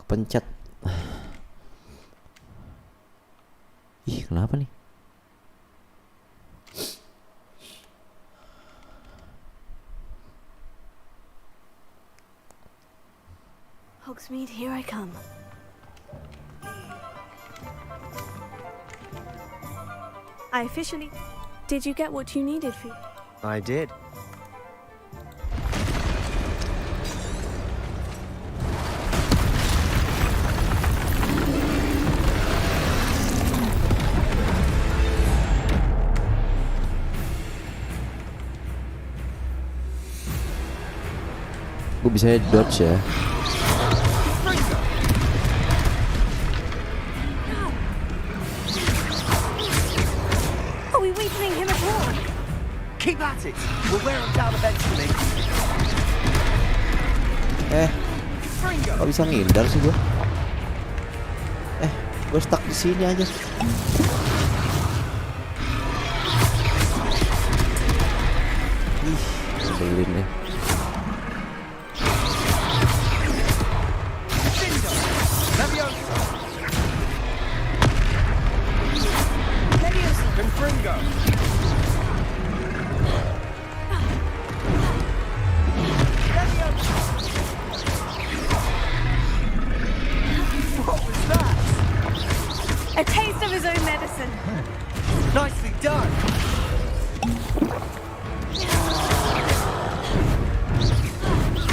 Speaker 1: Kepencet. Ih, kenapa nih?
Speaker 4: Hogsmeade, here I come. I officially... Did you get what you needed for...
Speaker 5: I did.
Speaker 1: Gue bisa dodge ya.
Speaker 4: Are we weakening him at all?
Speaker 7: Keep at it. We'll wear him down eventually.
Speaker 1: Kok bisa ngindar sih gue? Gue stuck di sini aja. Nyebelin ya.
Speaker 4: A taste of his own medicine.
Speaker 5: Nicely done.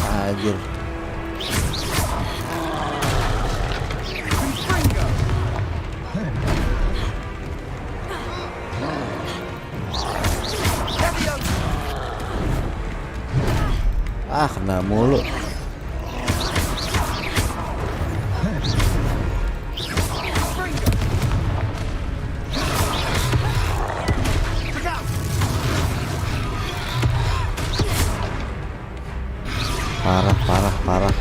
Speaker 1: Anjir. Kena mulu. Parah.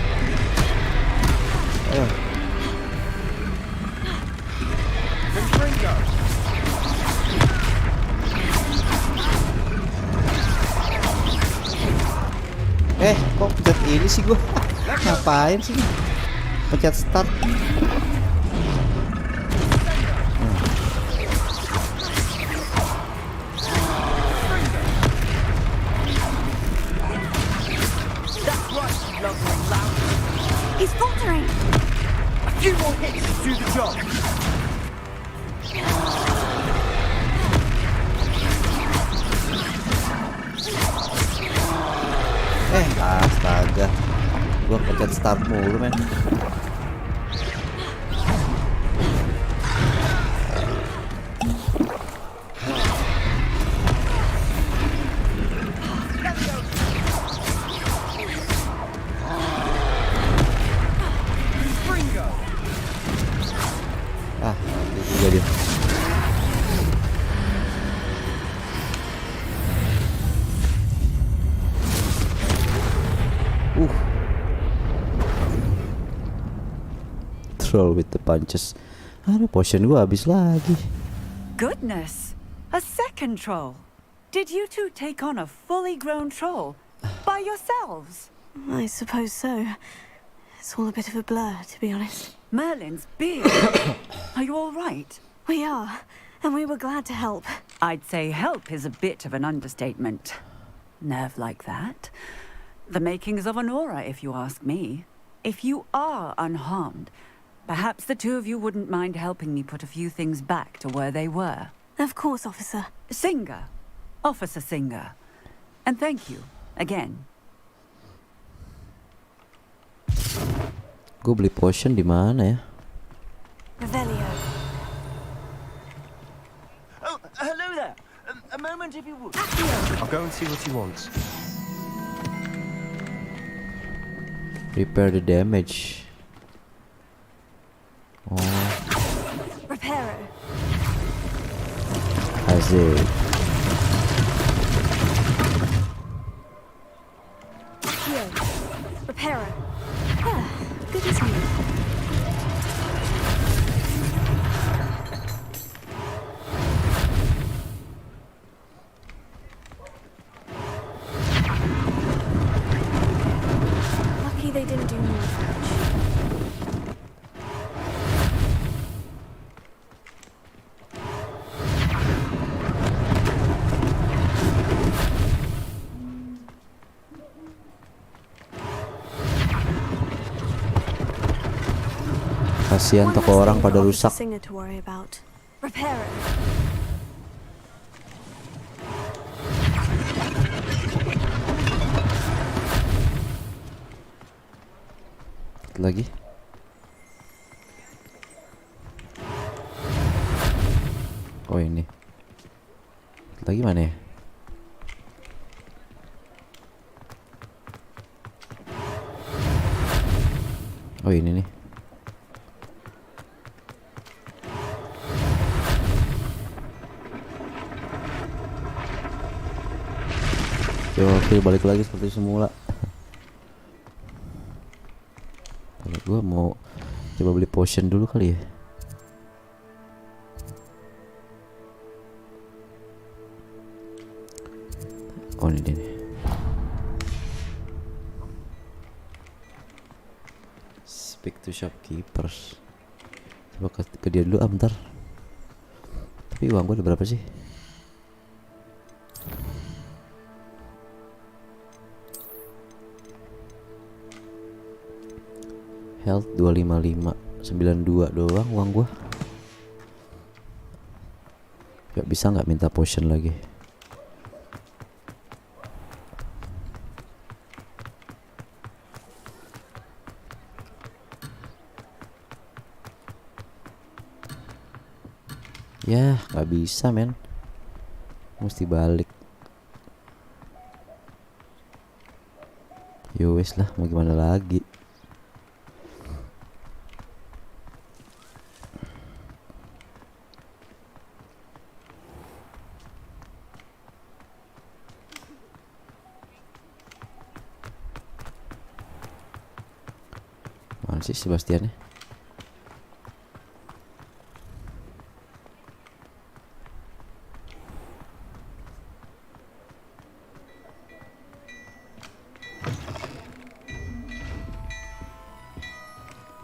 Speaker 1: Ayo. Kok pencet ini sih gua? Ngapain sih? Pencet start.
Speaker 4: He's faltering.
Speaker 5: A few more hits to do the job.
Speaker 1: Astaga. Gua pencet start mulu, men. Itu dia. Troll with the punches. Aduh, potion gua habis lagi.
Speaker 13: Goodness, a second troll. Did you two take on a fully grown troll by yourselves?
Speaker 4: I suppose so. It's all a bit of a blur, to be honest.
Speaker 13: Merlin's big. Are you all right?
Speaker 4: We are, and we were glad to help.
Speaker 13: I'd say help is a bit of an understatement. Nerve like that. The makings of an aura, if you ask me. If you are unharmed, perhaps the two of you wouldn't mind helping me put a few things back to where they were.
Speaker 4: Of course, officer.
Speaker 13: Singer. Officer Singer. And thank you, again.
Speaker 1: Gue beli potion di mana ya?
Speaker 4: Revelio.
Speaker 7: Oh, hello there. A moment if you would.
Speaker 5: I'll go and see what he wants.
Speaker 1: Repair the damage. Oh.
Speaker 4: Reparo.
Speaker 1: Asik.
Speaker 4: Reparo. Good as new. Lucky they didn't do more damage.
Speaker 1: Kasihan toko orang pada rusak.
Speaker 4: Singer to worry about. Repair it.
Speaker 1: Lagi. Oh ini. Lagi mana ya? Oh ini nih. Oke, balik lagi seperti semula. Gue mau coba beli potion dulu kali ya. Oh ini dia nih. to shopkeepers. Coba ke dia dulu bentar. Tapi uang gue udah berapa sih? Health 255, 92 doang uang gua. Gak bisa nggak minta potion lagi? Ya, nggak bisa men. Mesti balik. Yowes lah, mau gimana lagi? Mana sih Sebastian ya?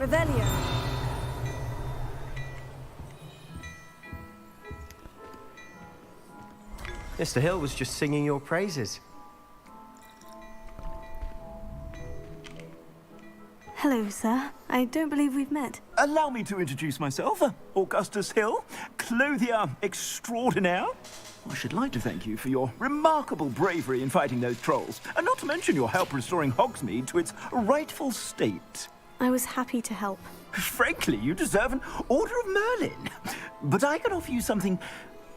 Speaker 4: Revelio.
Speaker 5: Mr. Hill was just singing your praises.
Speaker 4: Hello, sir. I don't believe we've met.
Speaker 7: Allow me to introduce myself. Augustus Hill, clothier extraordinaire. I should like to thank you for your remarkable bravery in fighting those trolls, and not to mention your help restoring Hogsmeade to its rightful state.
Speaker 4: I was happy to help.
Speaker 7: Frankly, you deserve an Order of Merlin. But I can offer you something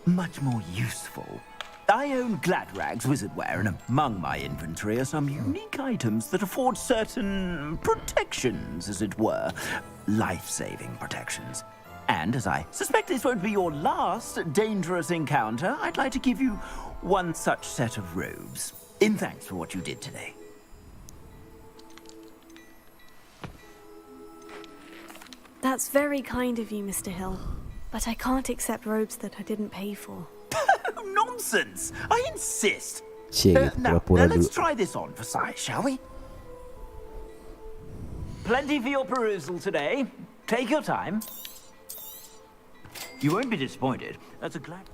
Speaker 7: much more useful. I own Gladrag's wizardware, and among my inventory are some unique items that afford certain protections, as it were. Life-saving protections. And as I suspect this won't be your last dangerous encounter, I'd like to give you one such set of robes, in thanks for what you did today.
Speaker 4: That's very kind of you, Mr. Hill. But I can't accept robes that I didn't pay for.
Speaker 7: Nonsense! I insist!
Speaker 1: Now
Speaker 7: let's try this on for size, shall we? Plenty for your perusal today. Take your time. You won't be disappointed. That's a glad...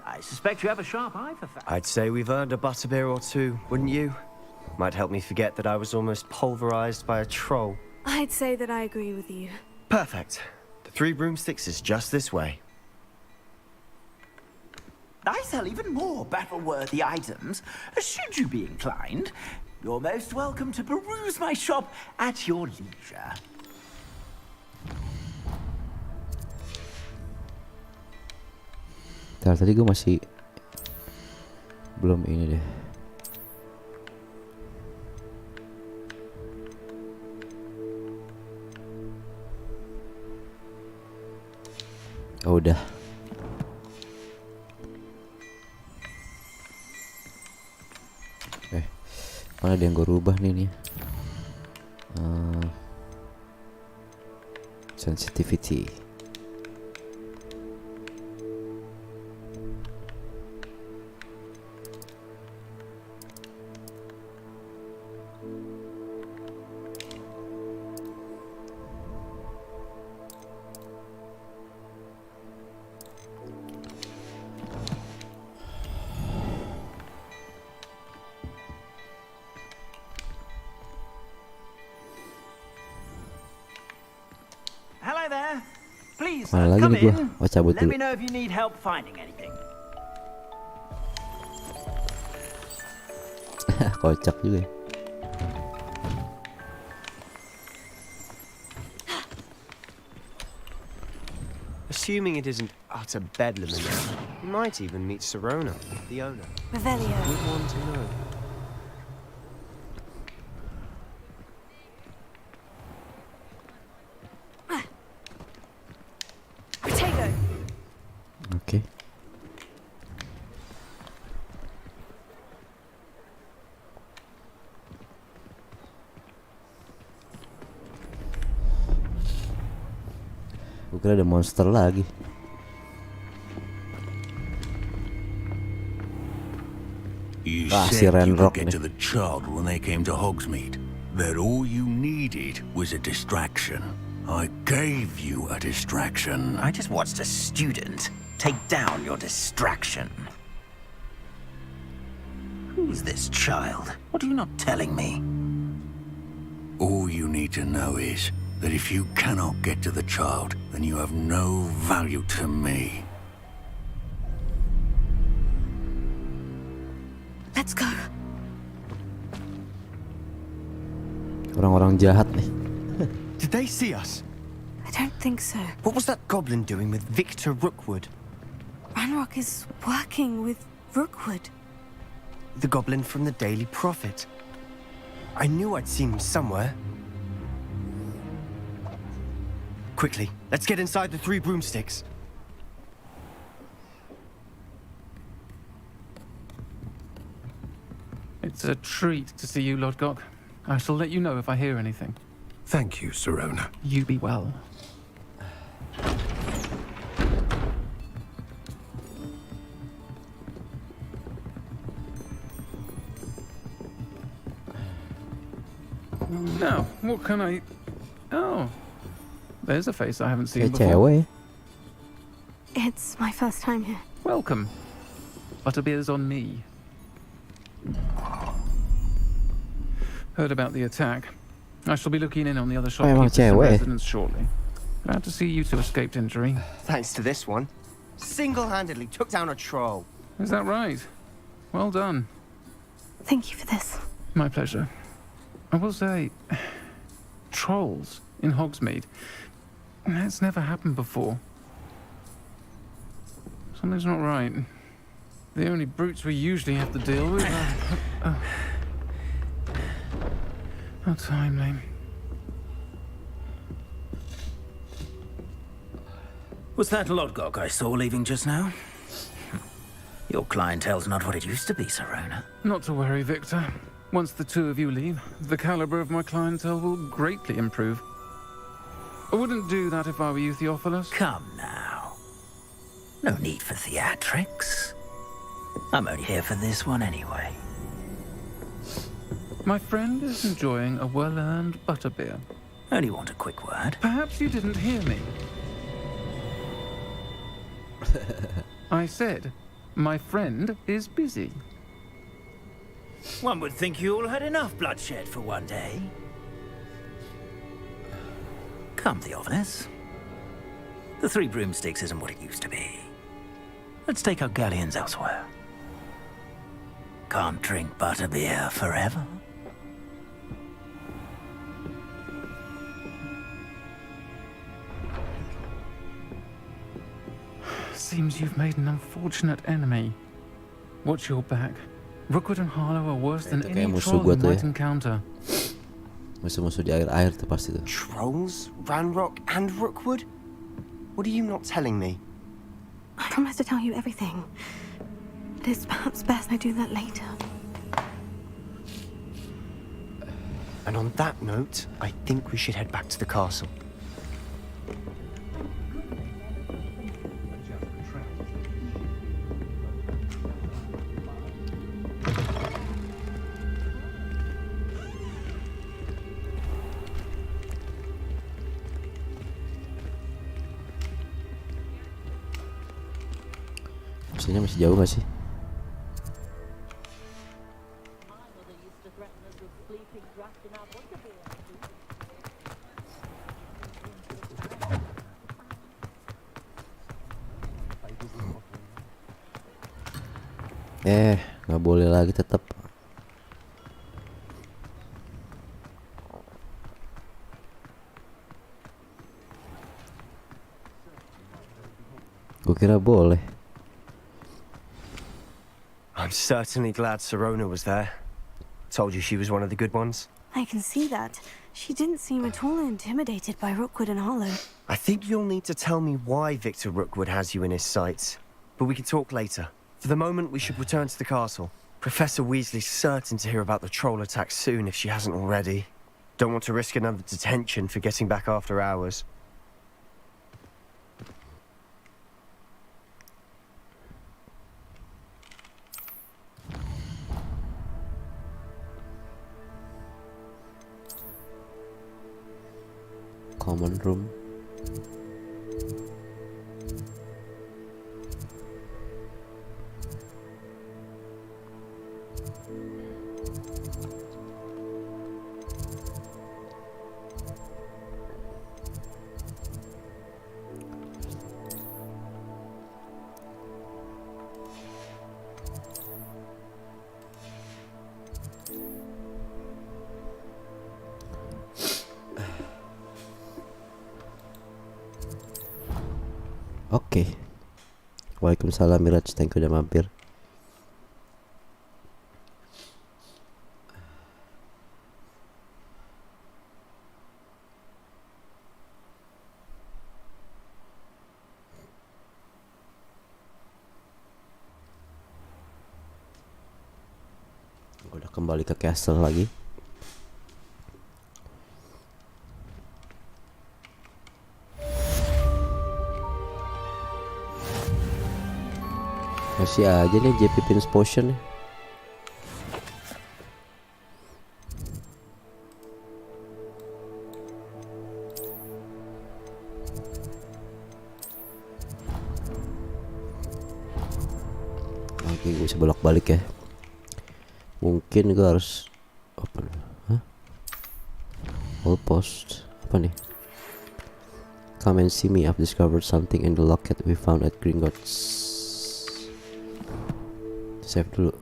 Speaker 7: I suspect you have a sharp eye for facts.
Speaker 5: I'd say we've earned a butterbeer or two, wouldn't you? Might help me forget that I was almost pulverized by a troll.
Speaker 4: I'd say that I agree with you.
Speaker 5: Perfect. The 3 broomsticks is just this way.
Speaker 7: I sell even more battle-worthy items. Should you be inclined, you're most welcome to peruse my shop at your leisure.
Speaker 1: Tadi gue masih belum ini deh. Oh, udah. Mana ada yang gue rubah nih. Sensitivity. Mana lagi nih gua? Oh, cabut dulu.
Speaker 7: Let me know if you need help finding anything.
Speaker 1: Kocak juga.
Speaker 5: Assuming it isn't utter bedlam in there, you might even meet Serona, the owner.
Speaker 4: Revelio.
Speaker 5: Would want to know.
Speaker 1: Okay. Gue kira ada monster lagi.
Speaker 14: You
Speaker 1: Ah, si
Speaker 14: said you could
Speaker 1: Renrock
Speaker 14: get
Speaker 1: nih.
Speaker 14: to the child when they came to Hogsmeade. That all you needed was a distraction. I gave you a distraction.
Speaker 15: I just watched a student take down your distraction. Who's this child? What are you not telling me?
Speaker 14: All you need to know is that if you cannot get to the child, then you have no value to me.
Speaker 4: Let's go.
Speaker 1: Orang-orang jahat nih.
Speaker 5: Did they see us?
Speaker 4: I don't think so.
Speaker 5: What was that goblin doing with Victor Rookwood?
Speaker 4: Ranrock is working with Rookwood.
Speaker 5: The goblin from the Daily Prophet. I knew I'd seen him somewhere. Quickly, let's get inside the 3 broomsticks.
Speaker 16: It's a treat to see you, Lodgok. I shall let you know if I hear anything.
Speaker 8: Thank you, Sirona.
Speaker 16: You be well. Now, what can I... Oh, there's a face I haven't seen
Speaker 1: Kayak
Speaker 16: before.
Speaker 1: cewek.
Speaker 4: It's my first time here.
Speaker 16: Welcome. Butterbeer's on me. Heard about the attack. I shall be looking in on the other
Speaker 1: emang
Speaker 16: shopkeepers and
Speaker 1: cewek.
Speaker 16: residents shortly. Glad to see you two escaped injury.
Speaker 5: Thanks to this one. Single-handedly took down a troll.
Speaker 16: Is that right? Well done.
Speaker 4: Thank you for this.
Speaker 16: My pleasure. I will say, trolls in Hogsmeade. That's never happened before. Something's not right. The only brutes we usually have to deal with are... How timely.
Speaker 15: Was that Lodgok I saw leaving just now? Your clientele's not what it used to be, Sirona.
Speaker 16: Not to worry, Victor. Once the two of you leave, the caliber of my clientele will greatly improve. I wouldn't do that if I were you, Theophilus.
Speaker 15: Come now. No need for theatrics. I'm only here for this one anyway.
Speaker 16: My friend is enjoying a well-earned butterbeer.
Speaker 15: Only want a quick word.
Speaker 16: Perhaps you didn't hear me. I said, my friend is busy.
Speaker 15: One would think you all had enough bloodshed for one day. Come, Theophilus. The 3 broomsticks isn't what it used to be. Let's take our galleons elsewhere. Can't drink butterbeer forever.
Speaker 16: Seems you've made an unfortunate enemy. Watch your back. Rookwood and Harlow are worse than
Speaker 1: Itu
Speaker 16: any
Speaker 1: kayak musuh
Speaker 16: troll
Speaker 1: gua
Speaker 16: you
Speaker 1: tuh
Speaker 16: might
Speaker 1: ya.
Speaker 16: encounter.
Speaker 1: Musuh-musuh di air-air tuh pasti tuh.
Speaker 5: Trolls, Ranrock, and Rookwood? What are you not telling me?
Speaker 4: I promise to tell you everything. But it's perhaps best I do that later.
Speaker 5: And on that note, I think we should head back to the castle.
Speaker 1: Maksudnya masih jauh gak sih? Nggak boleh lagi tetap. Gue kira boleh.
Speaker 5: I'm certainly glad Sirona was there. Told you she was one of the good ones.
Speaker 4: I can see that. She didn't seem at all intimidated by Rookwood and Harlow.
Speaker 5: I think you'll need to tell me why Victor Rookwood has you in his sights. But we can talk later. For the moment, we should return to the castle. Professor Weasley's certain to hear about the troll attack soon if she hasn't already. Don't want to risk another detention for getting back after hours.
Speaker 1: Common room. Oke. Waalaikumsalam Miraj, thank you udah mampir. Udah kembali ke castle lagi. Masih aja nih JP Pins Potion nih. Oke, gue bisa bolak-balik ya. Mungkin gue harus open. Hah? All post. Apa nih? Come and see me. I've discovered something in the locket we found at Gringotts. Save dulu.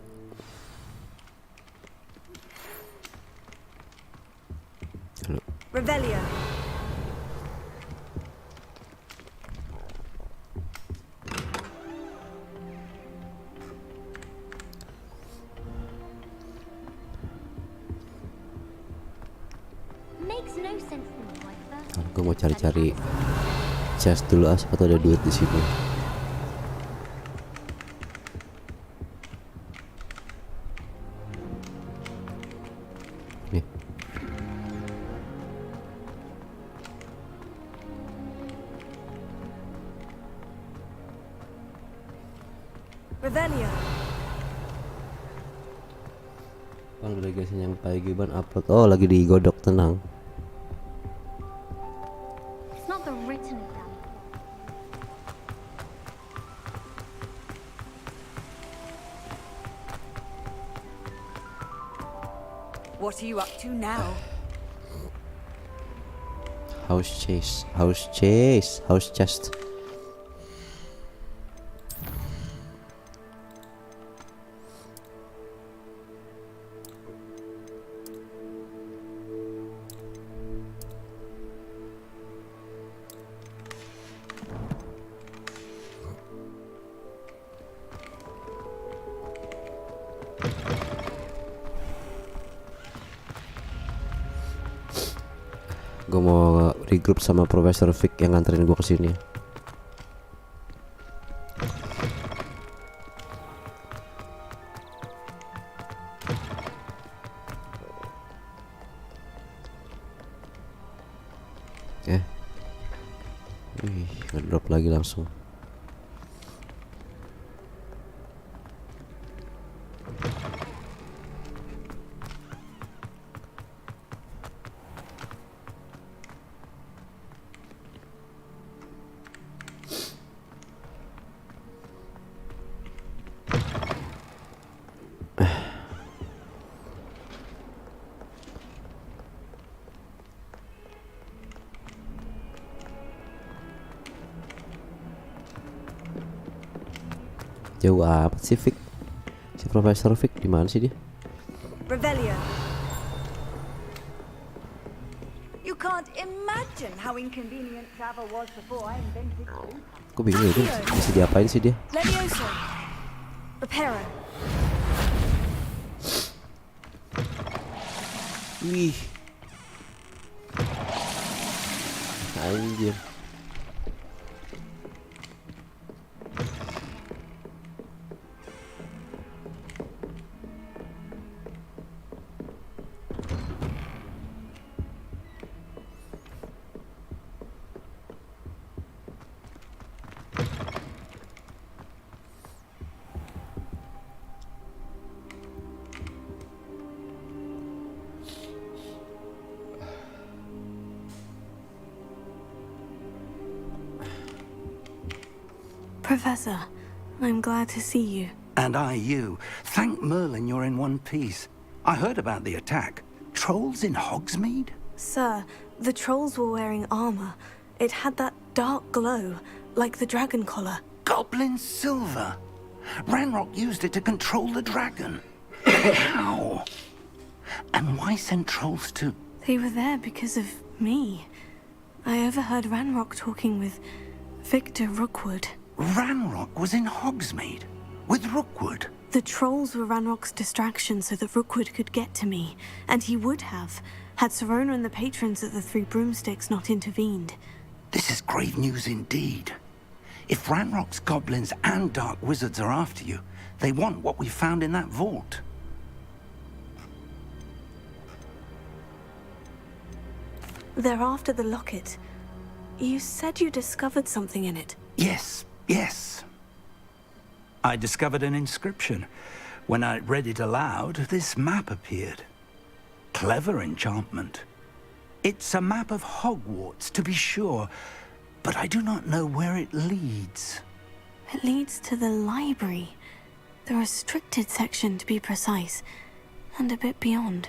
Speaker 1: Halo.
Speaker 13: Revelio.
Speaker 1: Gue mau cari-cari chest dulu, siapa ada duit di sini. Nih.
Speaker 13: Revelio.
Speaker 1: Bang, delegasi yang pagi ban upload. Oh, lagi digodok, tenang.
Speaker 13: What are you up to now?
Speaker 1: House chest. House chest. Gue mau regroup sama Profesor Vic yang nganterin gue kesini. Wih, ngedrop lagi langsung. Jauh amat sih Vic? Si Profesor Vic di mana sih dia?
Speaker 13: Revelio. You can't imagine how inconvenient travel was before I invented it.
Speaker 1: Gue bingung ya, dia bisa diapain sih dia?
Speaker 13: Levioso. Reparo.
Speaker 1: Wih. Anjir.
Speaker 4: Professor, I'm glad to see you.
Speaker 15: And I you. Thank Merlin you're in one piece. I heard about the attack. Trolls in Hogsmeade?
Speaker 4: Sir, the trolls were wearing armor. It had that dark glow, like the dragon collar.
Speaker 15: Goblin silver. Ranrock used it to control the dragon. How? And why send trolls to...
Speaker 4: They were there because of me. I overheard Ranrock talking with Victor Rookwood.
Speaker 15: Ranrock was in Hogsmeade? With Rookwood?
Speaker 4: The trolls were Ranrock's distraction so that Rookwood could get to me. And he would have, had Sirona and the patrons at the Three Broomsticks not intervened.
Speaker 15: This is grave news indeed. If Ranrock's goblins and dark wizards are after you, they want what we found in that vault.
Speaker 4: They're after the locket. You said you discovered something in it.
Speaker 15: Yes. I discovered an inscription. When I read it aloud, this map appeared. Clever enchantment. It's a map of Hogwarts, to be sure, but I do not know where it leads.
Speaker 4: It leads to the library. The restricted section, to be precise, and a bit beyond.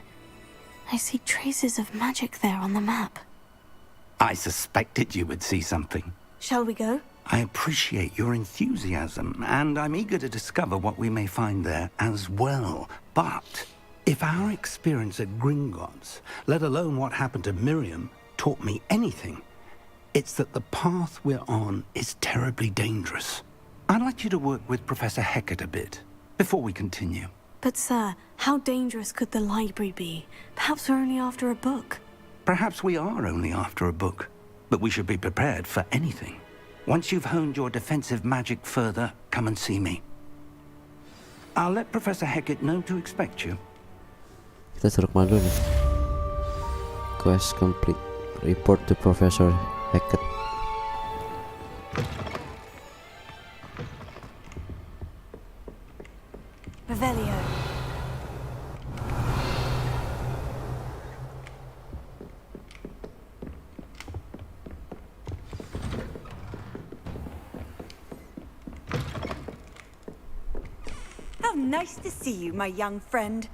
Speaker 4: I see traces of magic there on the map.
Speaker 15: I suspected you would see something.
Speaker 4: Shall we go?
Speaker 15: I appreciate your enthusiasm, and I'm eager to discover what we may find there as well. But if our experience at Gringotts, let alone what happened to Miriam, taught me anything, it's that the path we're on is terribly dangerous. I'd like you to work with Professor Hecat a bit, before we continue.
Speaker 4: But sir, how dangerous could the library be? Perhaps we're only after a book.
Speaker 15: Perhaps we are only after a book, but we should be prepared for anything. Once you've honed your defensive magic further, come and see me. I'll let Professor Hecat know to expect you.
Speaker 1: Kita suruh kemana dulu nih? Quest complete. Report to Professor Hecat.
Speaker 4: Revelio.
Speaker 13: How nice to see you, my young friend.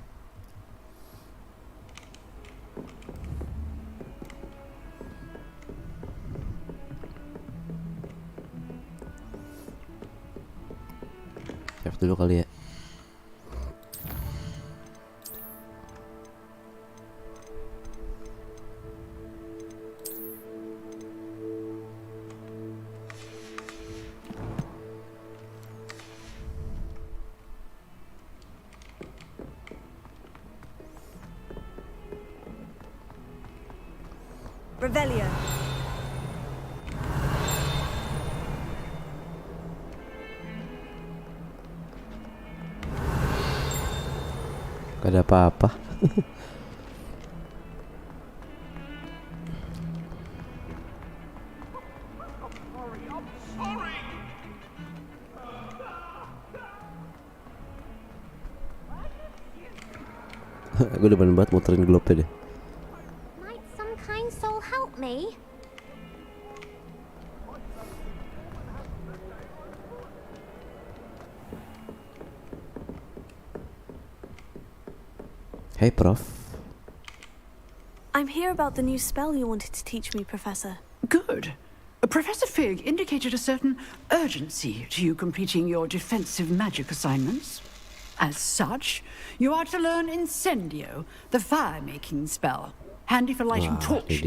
Speaker 1: Save dulu kali ya.
Speaker 13: Revelio.
Speaker 1: Gak ada apa-apa. Gue udah banget muterin globe deh.
Speaker 17: Might some kind soul help me?
Speaker 1: Hey, Prof.
Speaker 4: I'm here about the new spell you wanted to teach me, Professor.
Speaker 18: Good. Professor Fig indicated a certain urgency to you completing your defensive magic assignments. As such, you are to learn Incendio, the fire-making spell, handy for lighting torches,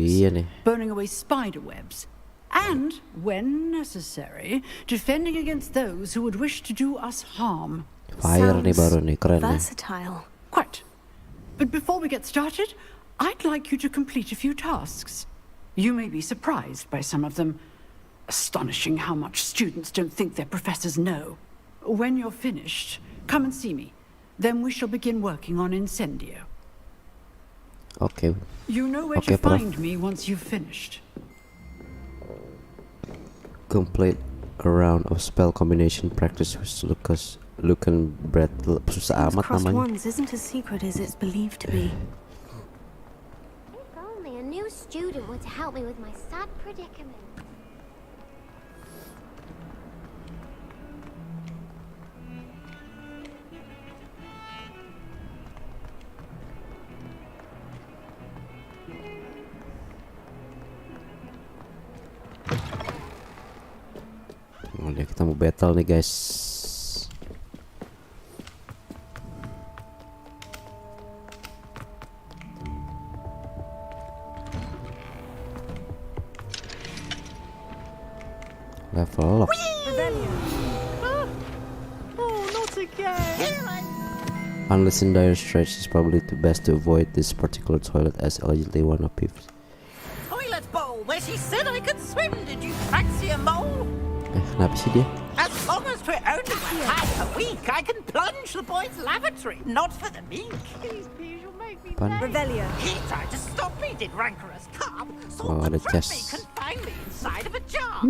Speaker 18: burning away spider webs, and, when necessary, defending against those who would wish to do us harm.
Speaker 1: Fire nih baru nih, keren nih.
Speaker 4: Versatile.
Speaker 18: Quite. But before we get started, I'd like you to complete a few tasks. You may be surprised by some of them. Astonishing how much students don't think their professors know. When you're finished, come and see me. Then we shall begin working on Incendio.
Speaker 1: Okay.
Speaker 18: You know where to find me once you've finished.
Speaker 1: Complete a round of spell combination practice with Luke and Brett. Susah amat
Speaker 4: Crossed
Speaker 1: namanya.
Speaker 4: ones isn't as secret as it's believed to be.
Speaker 17: If only a new student were to help me with my sad predicament.
Speaker 1: Kita mau battle nih guys. Level up.
Speaker 6: Oh, not again.
Speaker 1: Unless in dire straits, it's probably the best to avoid this particular toilet as allegedly one of Pip's.
Speaker 6: Toilet bowl where she said I could swim. Did you fancy a mole?
Speaker 1: Kenapa sih dia?
Speaker 6: As long as we're only half a week, I can plunge the boys' lavatory. Not for the meek. Please, you'll make me
Speaker 1: Pan.
Speaker 6: Revelio. He tried to stop me, did rancorous carp.
Speaker 1: Oh, ada
Speaker 6: Trap me,
Speaker 1: chest.
Speaker 6: confine me inside of a jar.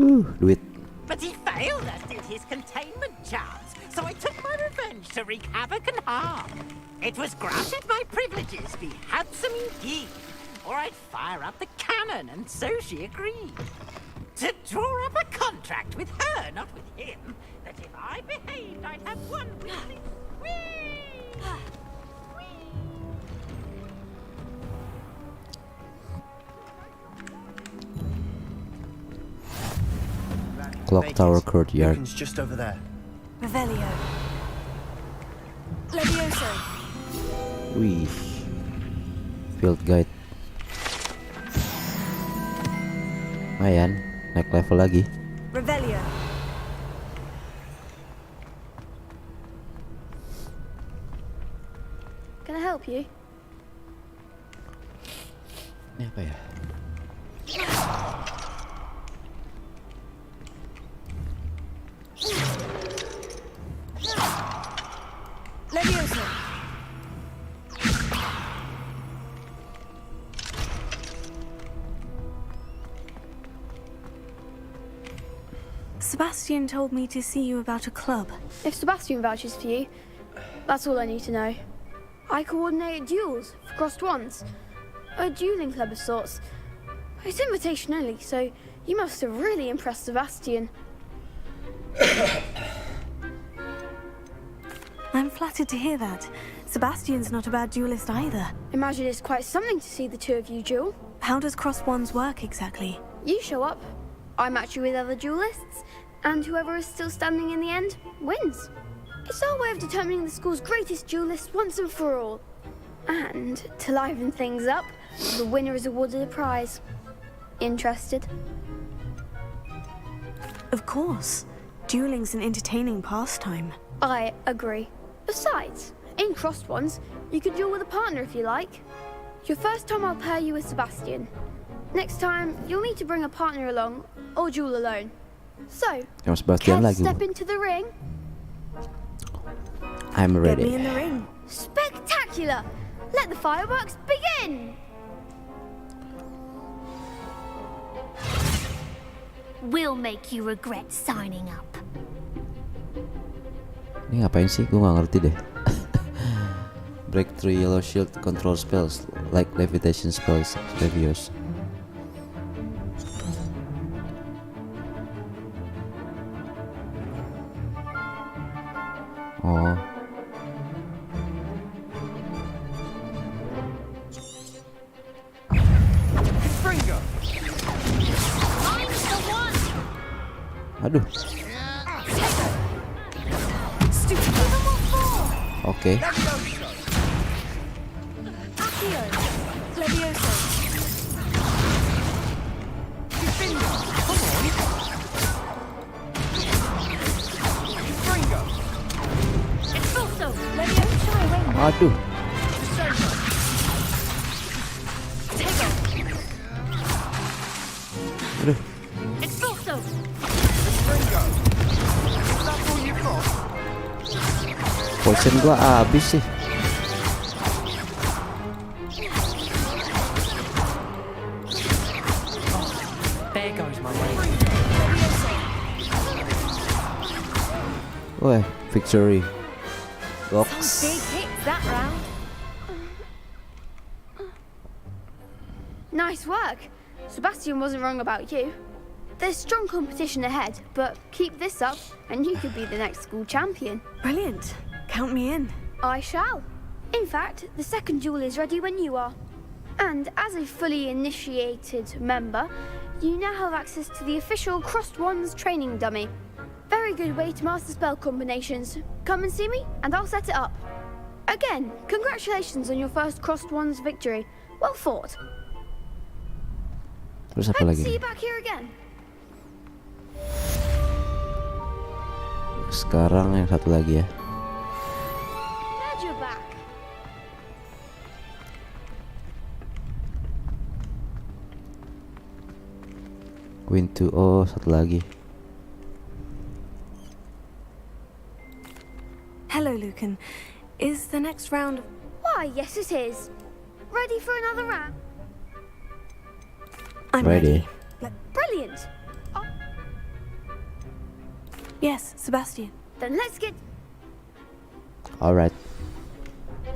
Speaker 1: Duit.
Speaker 6: But he failed, as did his containment jars. So I took my revenge to wreak havoc and harm. It was granted my privileges be handsome indeed, or I'd fire up the cannon, and so she agreed. To draw up a contract with her, not with him, that if I behaved, I'd have one weekly
Speaker 1: Clock Tower Courtyard.
Speaker 5: Beacon's just over there.
Speaker 4: Revelio. Levioso.
Speaker 1: Wih. Field guide. Lumayan, naik level lagi.
Speaker 4: Revelio.
Speaker 19: Can I help you?
Speaker 1: Ini apa ya?
Speaker 4: Levioso. Sebastian told me to see you about a club.
Speaker 19: If Sebastian vouches for you, that's all I need to know. I coordinate duels for crossed ones. A dueling club of sorts. It's invitation only, so you must have really impressed Sebastian.
Speaker 4: I'm flattered to hear that. Sebastian's not a bad duelist either.
Speaker 19: Imagine it's quite something to see the two of you duel.
Speaker 4: How does crossed ones work exactly?
Speaker 19: You show up, I match you with other duelists, and whoever is still standing in the end wins. It's our way of determining the school's greatest duelist once and for all. And to liven things up, the winner is awarded a prize. Interested?
Speaker 4: Of course. Dueling's an entertaining pastime.
Speaker 19: I agree. Besides, in crossed ones, you could duel with a partner if you like. Your first time I'll pair you with Sebastian. Next time, you'll need to bring a partner along, or duel alone. So,
Speaker 1: Sebastian
Speaker 19: care to
Speaker 1: lagi.
Speaker 19: step into the ring?
Speaker 1: I'm ready.
Speaker 19: Get me in the ring. Spectacular! Let the fireworks begin!
Speaker 17: We'll make you regret signing up.
Speaker 1: Ini ngapain sih? Gue gak ngerti deh. Breakthrough yellow shield control spells like levitation spells, Leviosa. Oh.
Speaker 6: Springo.
Speaker 1: Aduh. Oke. Aduh. Aduh. Poison gua habis sih.
Speaker 6: There goes my way.
Speaker 1: Wah, victory.
Speaker 19: Big
Speaker 1: Goks.
Speaker 19: hits that round. Nice work. Sebastian wasn't wrong about you. There's strong competition ahead, but keep this up and you could be the next school champion.
Speaker 4: Brilliant. Count me in.
Speaker 19: I shall. In fact, the second duel is ready when you are. And as a fully initiated member, you now have access to the official Crossed Ones training dummy. Very good way to master spell combinations. Come and see me, and I'll set it up. Again, congratulations on your first Crossed Wands victory. Well fought.
Speaker 1: Terus apa
Speaker 19: Hope to
Speaker 1: lagi?
Speaker 19: see you back here again.
Speaker 1: Sekarang yang satu lagi ya.
Speaker 19: Glad you're back.
Speaker 1: Win 2. Oh, satu lagi.
Speaker 4: Hello, Lucan. Is the next round...
Speaker 19: Why, yes it is. Ready for another round?
Speaker 4: I'm
Speaker 1: Ready.
Speaker 19: Brilliant.
Speaker 4: Yes, Sebastian.
Speaker 19: Then let's get
Speaker 1: Alright.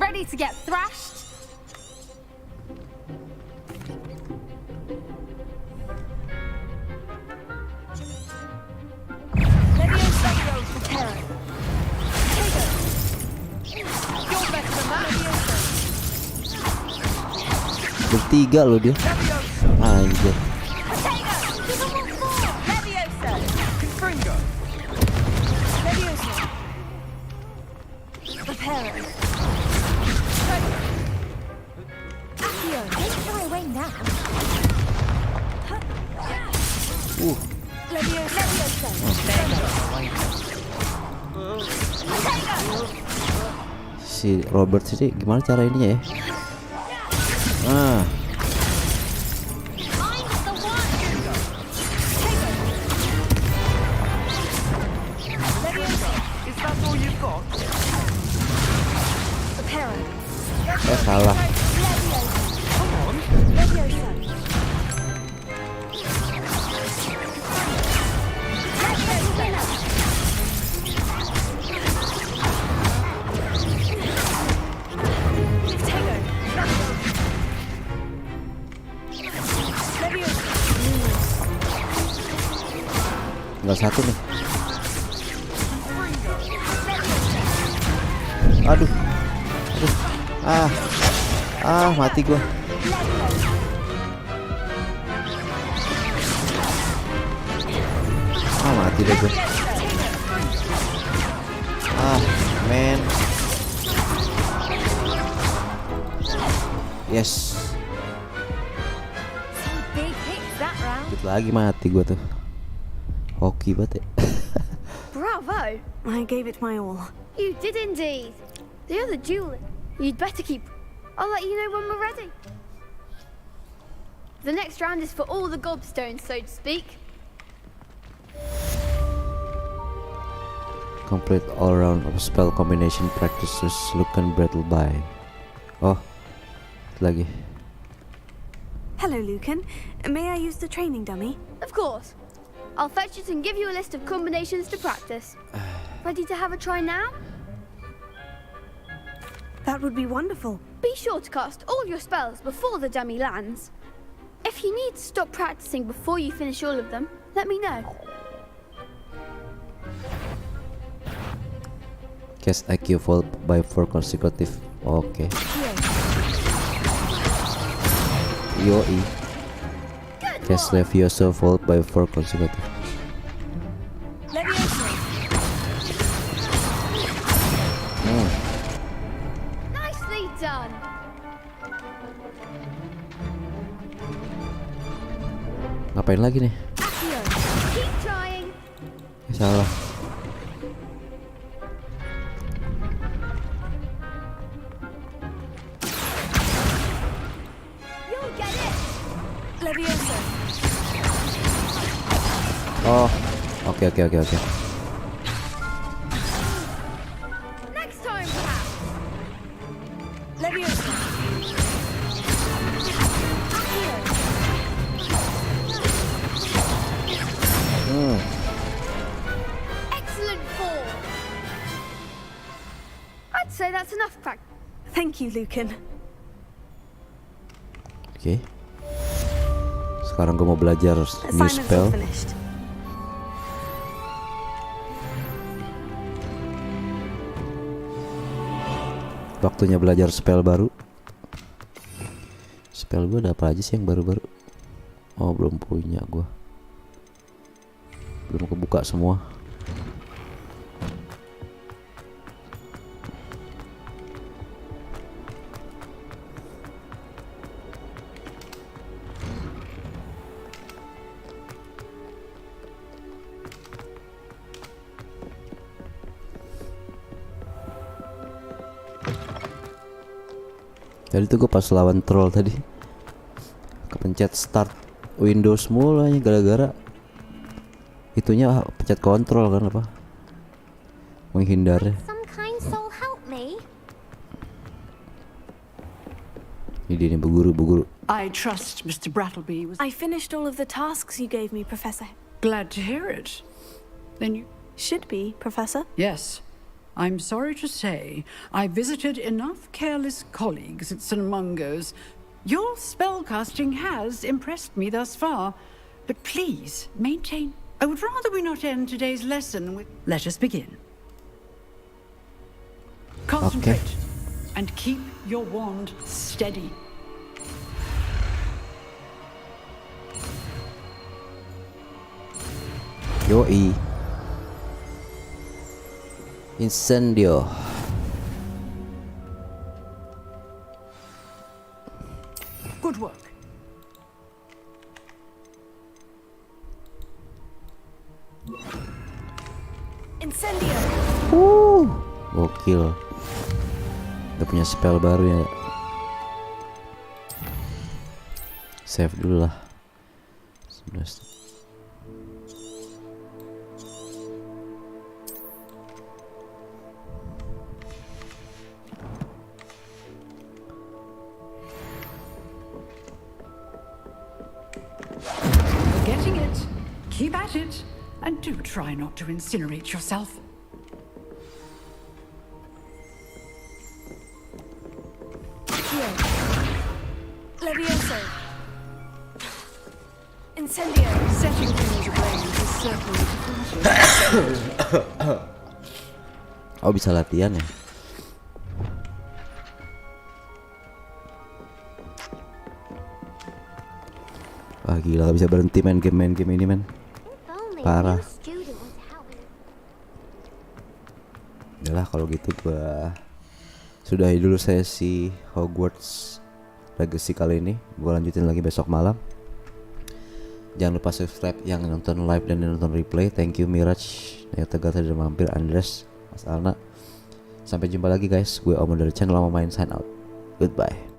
Speaker 19: ready to get thrashed.
Speaker 1: Bertiga loh dia. Anjir. Si Robert sih gimana cara ininya ya? Ah. Salah. Tinggal satu nih. Aduh. Mati gua. Mati deh gua. Man. Yes. Dikit lagi mati gua tuh. Hoki banget ya.
Speaker 19: Bravo!
Speaker 4: I gave it my all.
Speaker 19: You did indeed. The other jewel, you'd better keep. I'll let you know when we're ready. The next round is for all the gobstones, so to speak.
Speaker 1: Complete all round of spell combination practices Lucan battle by. Oh, lagi.
Speaker 4: Hello, Lucan. May I use the training dummy?
Speaker 19: Of course. I'll fetch it and give you a list of combinations to practice. Ready to have a try now?
Speaker 4: That would be wonderful.
Speaker 19: Be sure to cast all your spells before the dummy lands. If you need to stop practicing before you finish all of them, let me know.
Speaker 1: Cast IQ followed by 4 consecutive. Okay. Yoi. Cast Levioso followed by 4 consecutive.
Speaker 19: Nicely done.
Speaker 1: Ngapain lagi nih?
Speaker 19: Keep trying.
Speaker 1: Salah.
Speaker 19: You'll get it.
Speaker 4: Levioso.
Speaker 1: Oh, oke.
Speaker 19: Next time, perhaps.
Speaker 4: Levioso.
Speaker 19: Excellent form. I'd say that's enough practice.
Speaker 4: Thank you, Lucan.
Speaker 1: Oke. Sekarang gue mau belajar new spell.
Speaker 4: Finished.
Speaker 1: Waktunya belajar spell baru. Spell gue ada apa aja sih yang baru-baru? Oh, belum punya gue. Belum kebuka semua. Tadi tuh gue pas lawan troll tadi kepencet start Windows mulanya gara-gara itunya pencet kontrol kan apa menghindar.
Speaker 17: Some kind soul help me.
Speaker 1: Ini dia nih bu guru.
Speaker 18: I trust Mr. Brattleby was...
Speaker 4: I finished all of the tasks you gave me, Professor.
Speaker 18: Glad to hear it. Then you...
Speaker 4: Should be, Professor.
Speaker 18: Yes. I'm sorry to say, I visited enough careless colleagues at St. Mungo's. Your spellcasting has impressed me thus far, but please maintain. I would rather we not end today's lesson with... Let us begin. Concentrate and keep your wand steady.
Speaker 1: Yoi. Incendio.
Speaker 18: Good work.
Speaker 4: Incendio.
Speaker 1: Gokil. Udah punya spell baru ya. Save dulu lah. 11.
Speaker 18: Getting it. Keep at it. And do try not to incinerate yourself.
Speaker 4: Levioso. Incendio.
Speaker 18: Setting things ablaze is certainly difficult.
Speaker 1: Oh bisa latihan ya. Wah gila gak bisa berhenti main game ini men. Parah. Udah lah kalau gitu gua sudahi dulu sesi Hogwarts Legacy kali ini. Gua lanjutin lagi besok malam. Jangan lupa subscribe yang nonton live dan nonton replay. Thank you Miraj, Naya Tegar sudah mampir, Andres, Mas Alna. Sampai jumpa lagi guys. Gue Om dari channel Lama Main sign out. Goodbye.